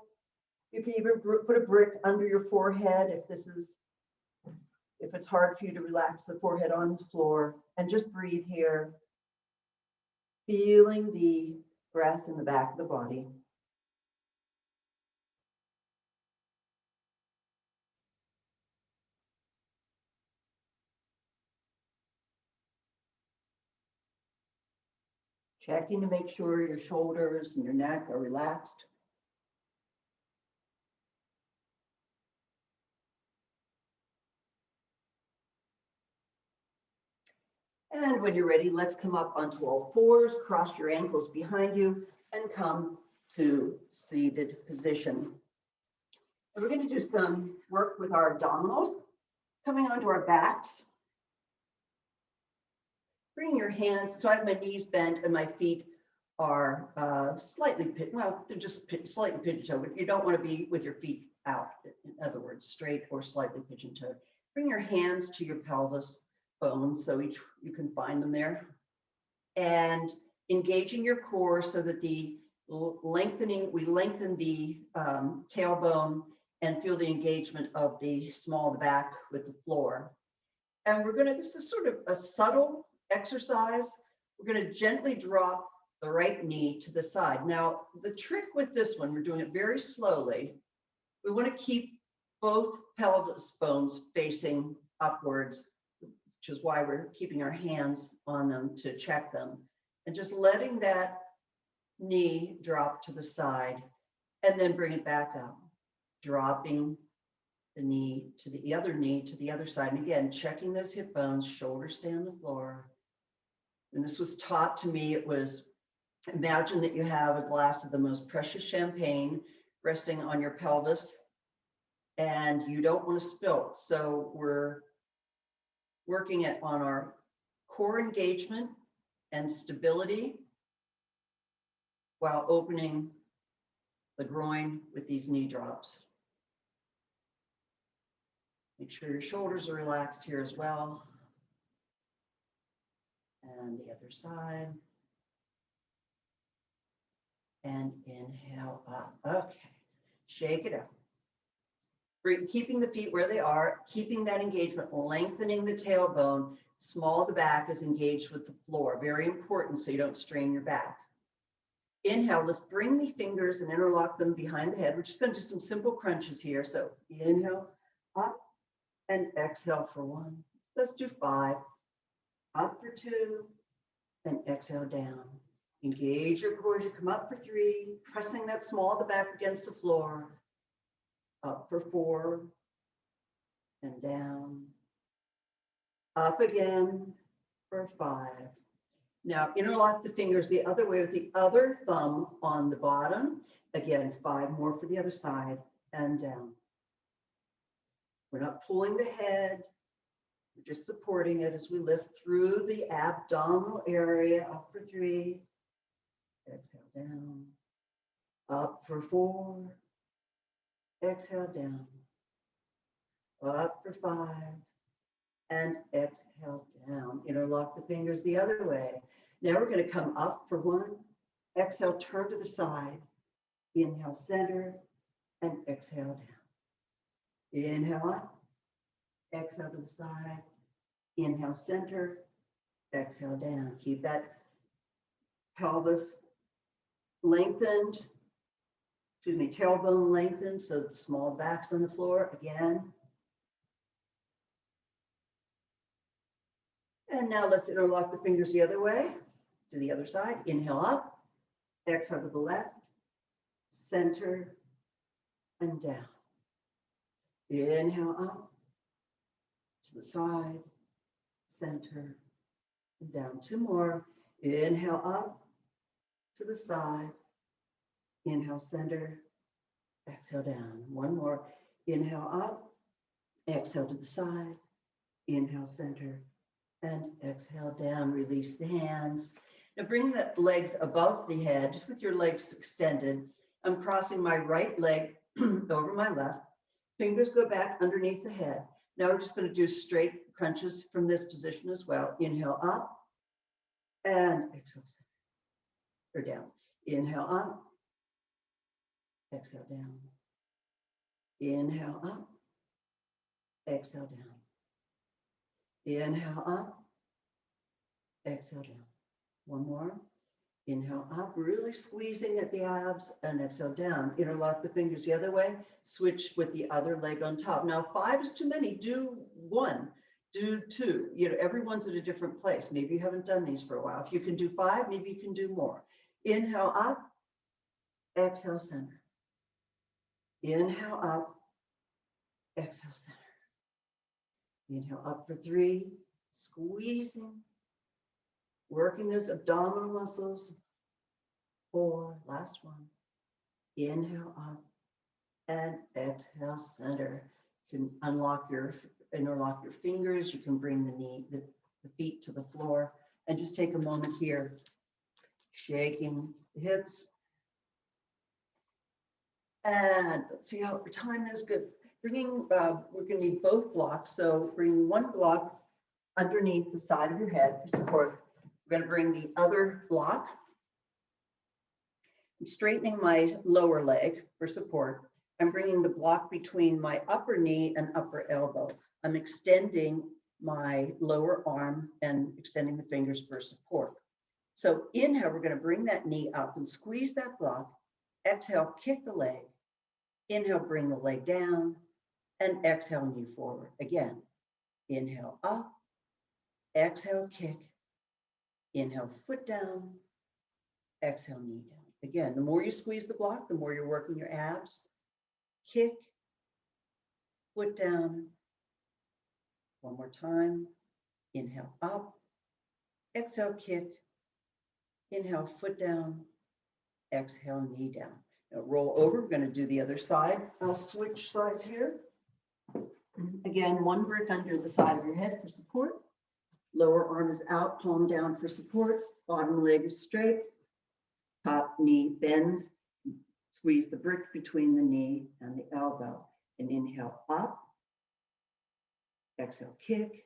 You can even put a brick under your forehead if it's hard for you to relax the forehead on the floor, and just breathe here. Feeling the breath in the back of the body. Checking to make sure your shoulders and your neck are relaxed. And when you're ready, let's come up onto all fours, cross your ankles behind you, and come to seated position. And we're going to do some work with our abdominals, coming onto our backs. Bring your hands, so I have my knees bent and my feet are slightly, well, they're just slightly pigeon-toed, but you don't want to be with your feet out. In other words, straight or slightly pigeon-toed. Bring your hands to your pelvis bones, so you can find them there. And engaging your core so that we lengthen the tailbone and feel the engagement of the small of the back with the floor. And this is sort of a subtle exercise. We're going to gently drop the right knee to the side. Now, the trick with this one, we're doing it very slowly. We want to keep both pelvis bones facing upwards, which is why we're keeping our hands on them to check them. And just letting that knee drop to the side and then bring it back up, dropping the knee to the other side. And again, checking those hip bones, shoulders stay on the floor. And this was taught to me, it was, imagine that you have a glass of the most precious champagne resting on your pelvis and you don't want to spill. So we're working on our core engagement and stability while opening the groin with these knee drops. Make sure your shoulders are relaxed here as well. And the other side. And inhale up. Okay, shake it out. Keeping the feet where they are, keeping that engagement, lengthening the tailbone, small of the back is engaged with the floor. Very important so you don't strain your back. Inhale, let's bring the fingers and interlock them behind the head. We're just going to do some simple crunches here. So inhale, up, and exhale for 1. Let's do 5. Up for 2, and exhale down. Engage your core as you come up for 3, pressing that small of the back against the floor. Up for 4, and down. Up again for 5. Now interlock the fingers the other way with the other thumb on the bottom. Again, 5 more for the other side, and down. We're not pulling the head. We're just supporting it as we lift through the abdominal area. Up for 3. Exhale down. Up for 4. Exhale down. Up for 5. And exhale down. Interlock the fingers the other way. Now we're going to come up for 1. Exhale, turn to the side. Inhale, center, and exhale down. Inhale up. Exhale to the side. Inhale, center. Exhale down. Keep that pelvis lengthened. Tailbone lengthened so that the small back's on the floor. Again. And now let's interlock the fingers the other way to the other side. Inhale up. Exhale to the left. Center. And down. Inhale up. To the side. Center. And down. 2 more. Inhale up. To the side. Inhale, center. Exhale down. 1 more. Inhale up. Exhale to the side. Inhale, center. And exhale down. Release the hands. Now bring the legs above the head with your legs extended. I'm crossing my right leg over my left. Fingers go back underneath the head. Now we're just going to do straight crunches from this position as well. Inhale up. And exhale, center. Or down. Inhale up. Exhale down. Inhale up. Exhale down. Inhale up. Exhale down. 1 more. Inhale up, really squeezing at the abs, and exhale down. Interlock the fingers the other way. Switch with the other leg on top. Now 5 is too many. Do 1. Do 2. Everyone's at a different place. Maybe you haven't done these for a while. If you can do 5, maybe you can do more. Inhale up. Exhale, center. Inhale up, exhale, center. Inhale up for 3, squeezing, working those abdominal muscles. 4, last 1. Inhale up and exhale, center. You can interlock your fingers. You can bring the feet to the floor, and just take a moment here shaking the hips. And let's see how our time is. Good. Bringing, we're going to need both blocks. So bringing one block underneath the side of your head for support. We're going to bring the other block. I'm straightening my lower leg for support. I'm bringing the block between my upper knee and upper elbow. I'm extending my lower arm and extending the fingers for support. So inhale, we're going to bring that knee up and squeeze that block. Exhale, kick the leg. Inhale, bring the leg down, and exhale, knee forward. Again, inhale up, exhale, kick. Inhale, foot down, exhale, knee down. Again, the more you squeeze the block, the more you're working your abs. Kick, foot down. One more time. Inhale up, exhale, kick. Inhale, foot down, exhale, knee down. Now roll over, we're going to do the other side. I'll switch sides here. Again, one brick under the side of your head for support. Lower arm is out, palm down for support. Bottom leg is straight. Top knee bends. Squeeze the brick between the knee and the elbow. And inhale up. Exhale, kick.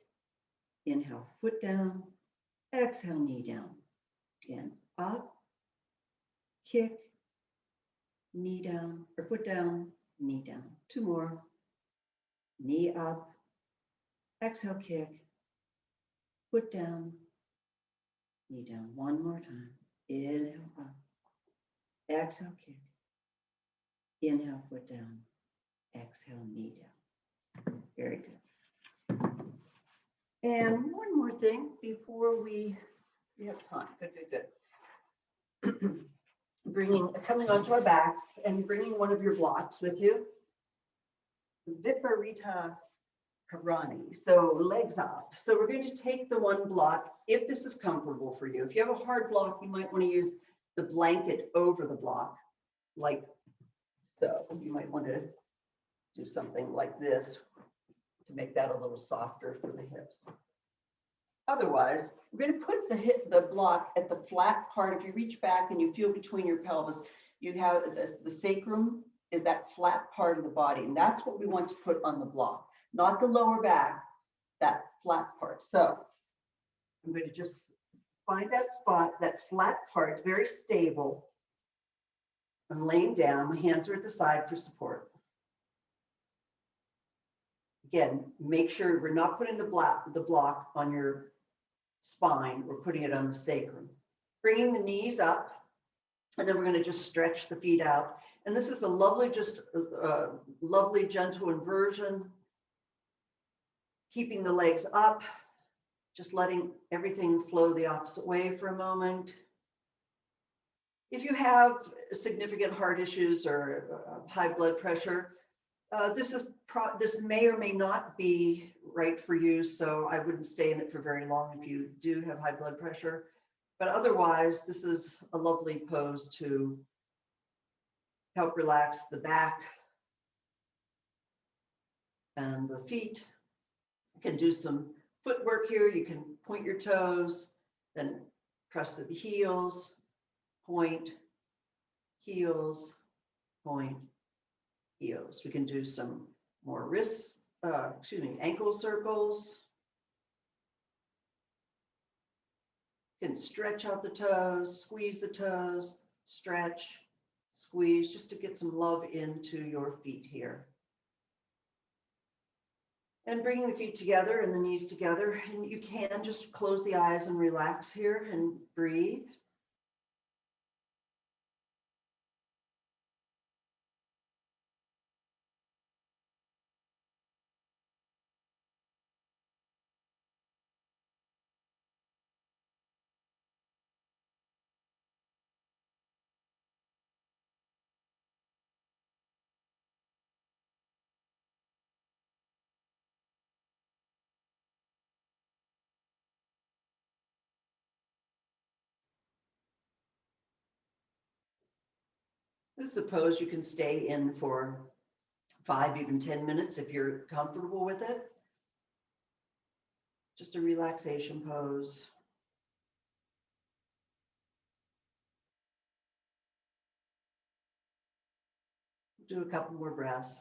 Inhale, foot down. Exhale, knee down. Again, up. Kick. Knee down, or foot down, knee down. Two more. Knee up. Exhale, kick. Foot down, knee down. One more time. Inhale up. Exhale, kick. Inhale, foot down. Exhale, knee down. Very good. And one more thing before we have time. Good, good, good. Coming onto our backs and bringing one of your blocks with you. Viparita Karani, so legs up. So we're going to take the one block, if this is comfortable for you. If you have a hard block, you might want to use the blanket over the block, like so. You might want to do something like this to make that a little softer for the hips. Otherwise, we're going to put the block at the flat part. If you reach back and you feel between your pelvis, you have the sacrum is that flat part of the body. And that's what we want to put on the block, not the lower back, that flat part. So I'm going to just find that spot, that flat part, very stable. I'm laying down, my hands are at the side for support. Again, make sure we're not putting the block on your spine, we're putting it on the sacrum. Bringing the knees up, and then we're going to just stretch the feet out. And this is a lovely, lovely gentle inversion. Keeping the legs up, just letting everything flow the opposite way for a moment. If you have significant heart issues or high blood pressure, this may or may not be right for you, so I wouldn't stay in it for very long if you do have high blood pressure. But otherwise, this is a lovely pose to help relax the back and the feet. You can do some footwork here. You can point your toes, then press to the heels, point, heels, point, heels. We can do some more ankle circles. You can stretch out the toes, squeeze the toes, stretch, squeeze, just to get some love into your feet here. And bringing the feet together and the knees together. And you can just close the eyes and relax here and breathe. This is a pose you can stay in for 5, even 10 minutes if you're comfortable with it. Just a relaxation pose. Do a couple more breaths.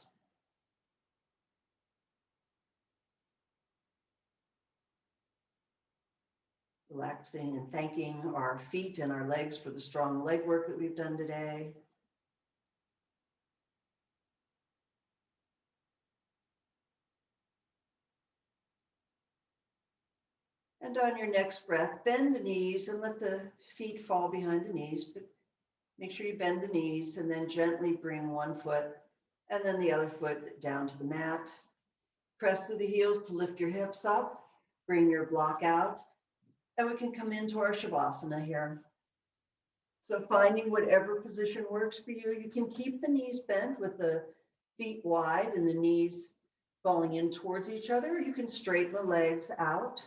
Relaxing and thanking our feet and our legs for the strong leg work that we've done today. And on your next breath, bend the knees and let the feet fall behind the knees. But make sure you bend the knees and then gently bring one foot and then the other foot down to the mat. Press through the heels to lift your hips up. Bring your block out. And we can come into our Shavasana here. So finding whatever position works for you. You can keep the knees bent with the feet wide and the knees falling in towards each other. You can straighten the legs out.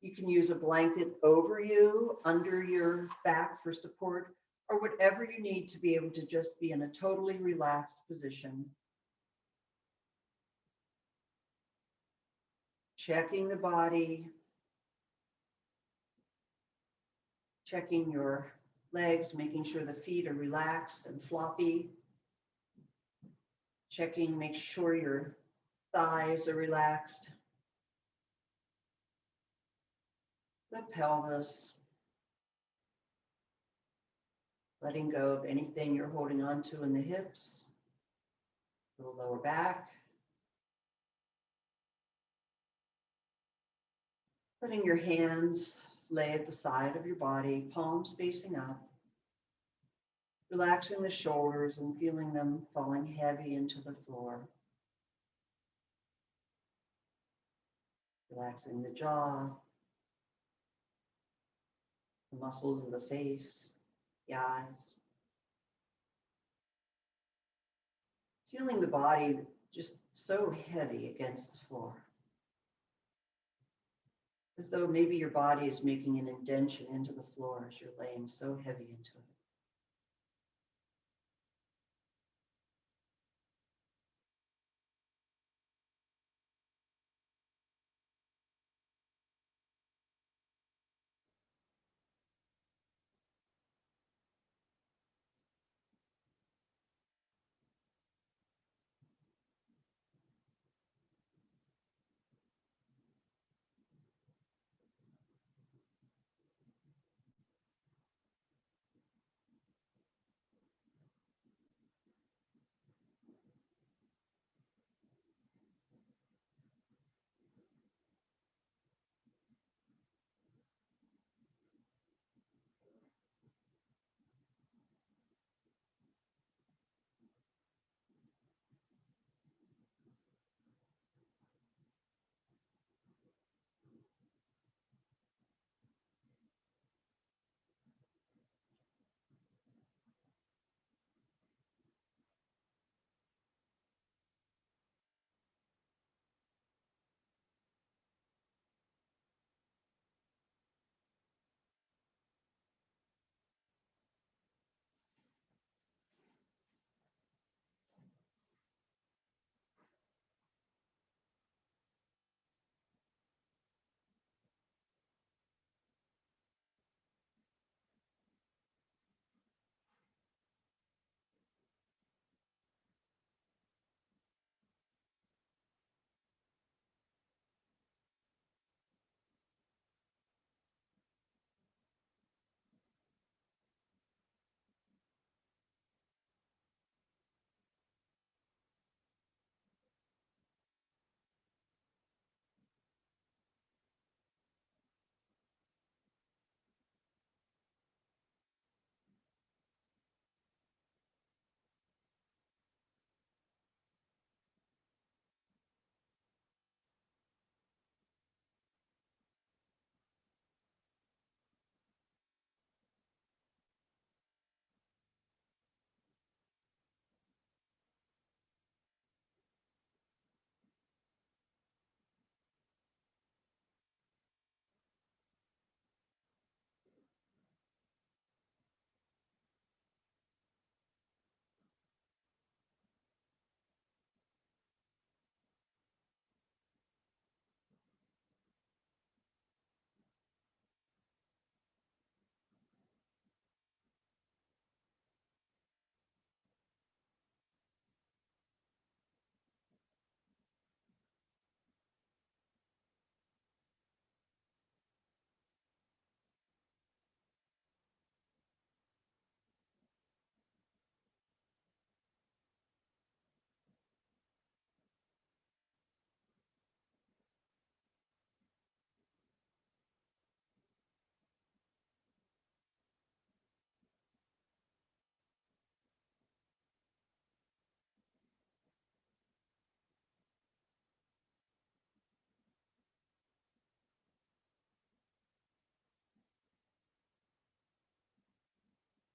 You can use a blanket over you, under your back for support, or whatever you need to be able to just be in a totally relaxed position. Checking the body, checking your legs, making sure the feet are relaxed and floppy. Checking, make sure your thighs are relaxed. The pelvis. Letting go of anything you're holding on to in the hips, the lower back. Letting your hands lay at the side of your body, palms facing up. Relaxing the shoulders and feeling them falling heavy into the floor. Relaxing the jaw, the muscles of the face, the eyes. Feeling the body just so heavy against the floor. As though maybe your body is making an indentation into the floor as you're laying so heavy into it.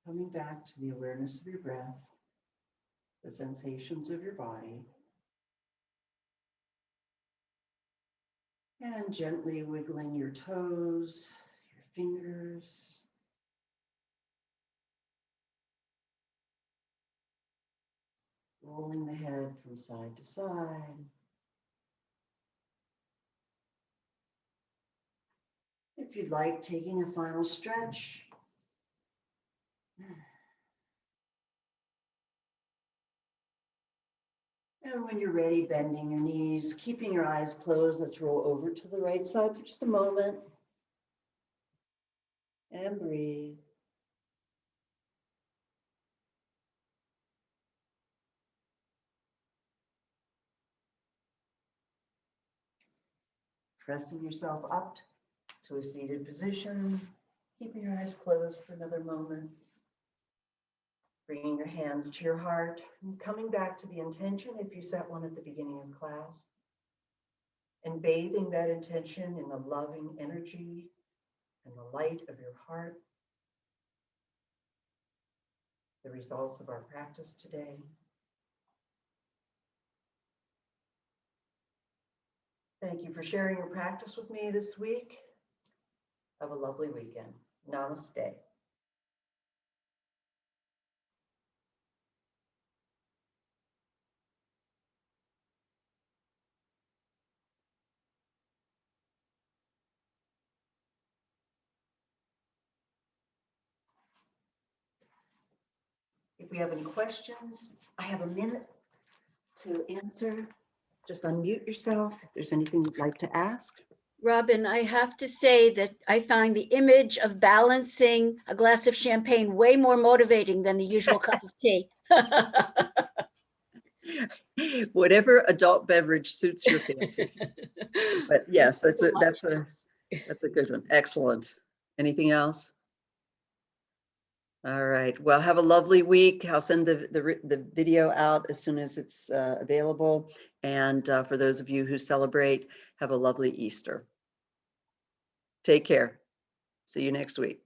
Coming back to the awareness of your breath, the sensations of your body, and gently wiggling your toes, your fingers. Rolling the head from side to side. If you'd like, taking a final stretch. And when you're ready, bending your knees, keeping your eyes closed, let's roll over to the right side for just a moment. And breathe. Pressing yourself up to a seated position, keeping your eyes closed for another moment. Bringing your hands to your heart and coming back to the intention if you set one at the beginning of class. And bathing that intention in the loving energy and the light of your heart. The results of our practice today. Thank you for sharing your practice with me this week. Have a lovely weekend. Namaste. If we have any questions, I have a minute to answer. Just unmute yourself if there's anything you'd like to ask. Robin, I have to say that I find the image of balancing a glass of champagne way more motivating than the usual cup of tea. Whatever adult beverage suits your fancy. But yes, that's a good one. Excellent. Anything else? All right. Well, have a lovely week. I'll send the video out as soon as it's available. And for those of you who celebrate, have a lovely Easter. Take care. See you next week.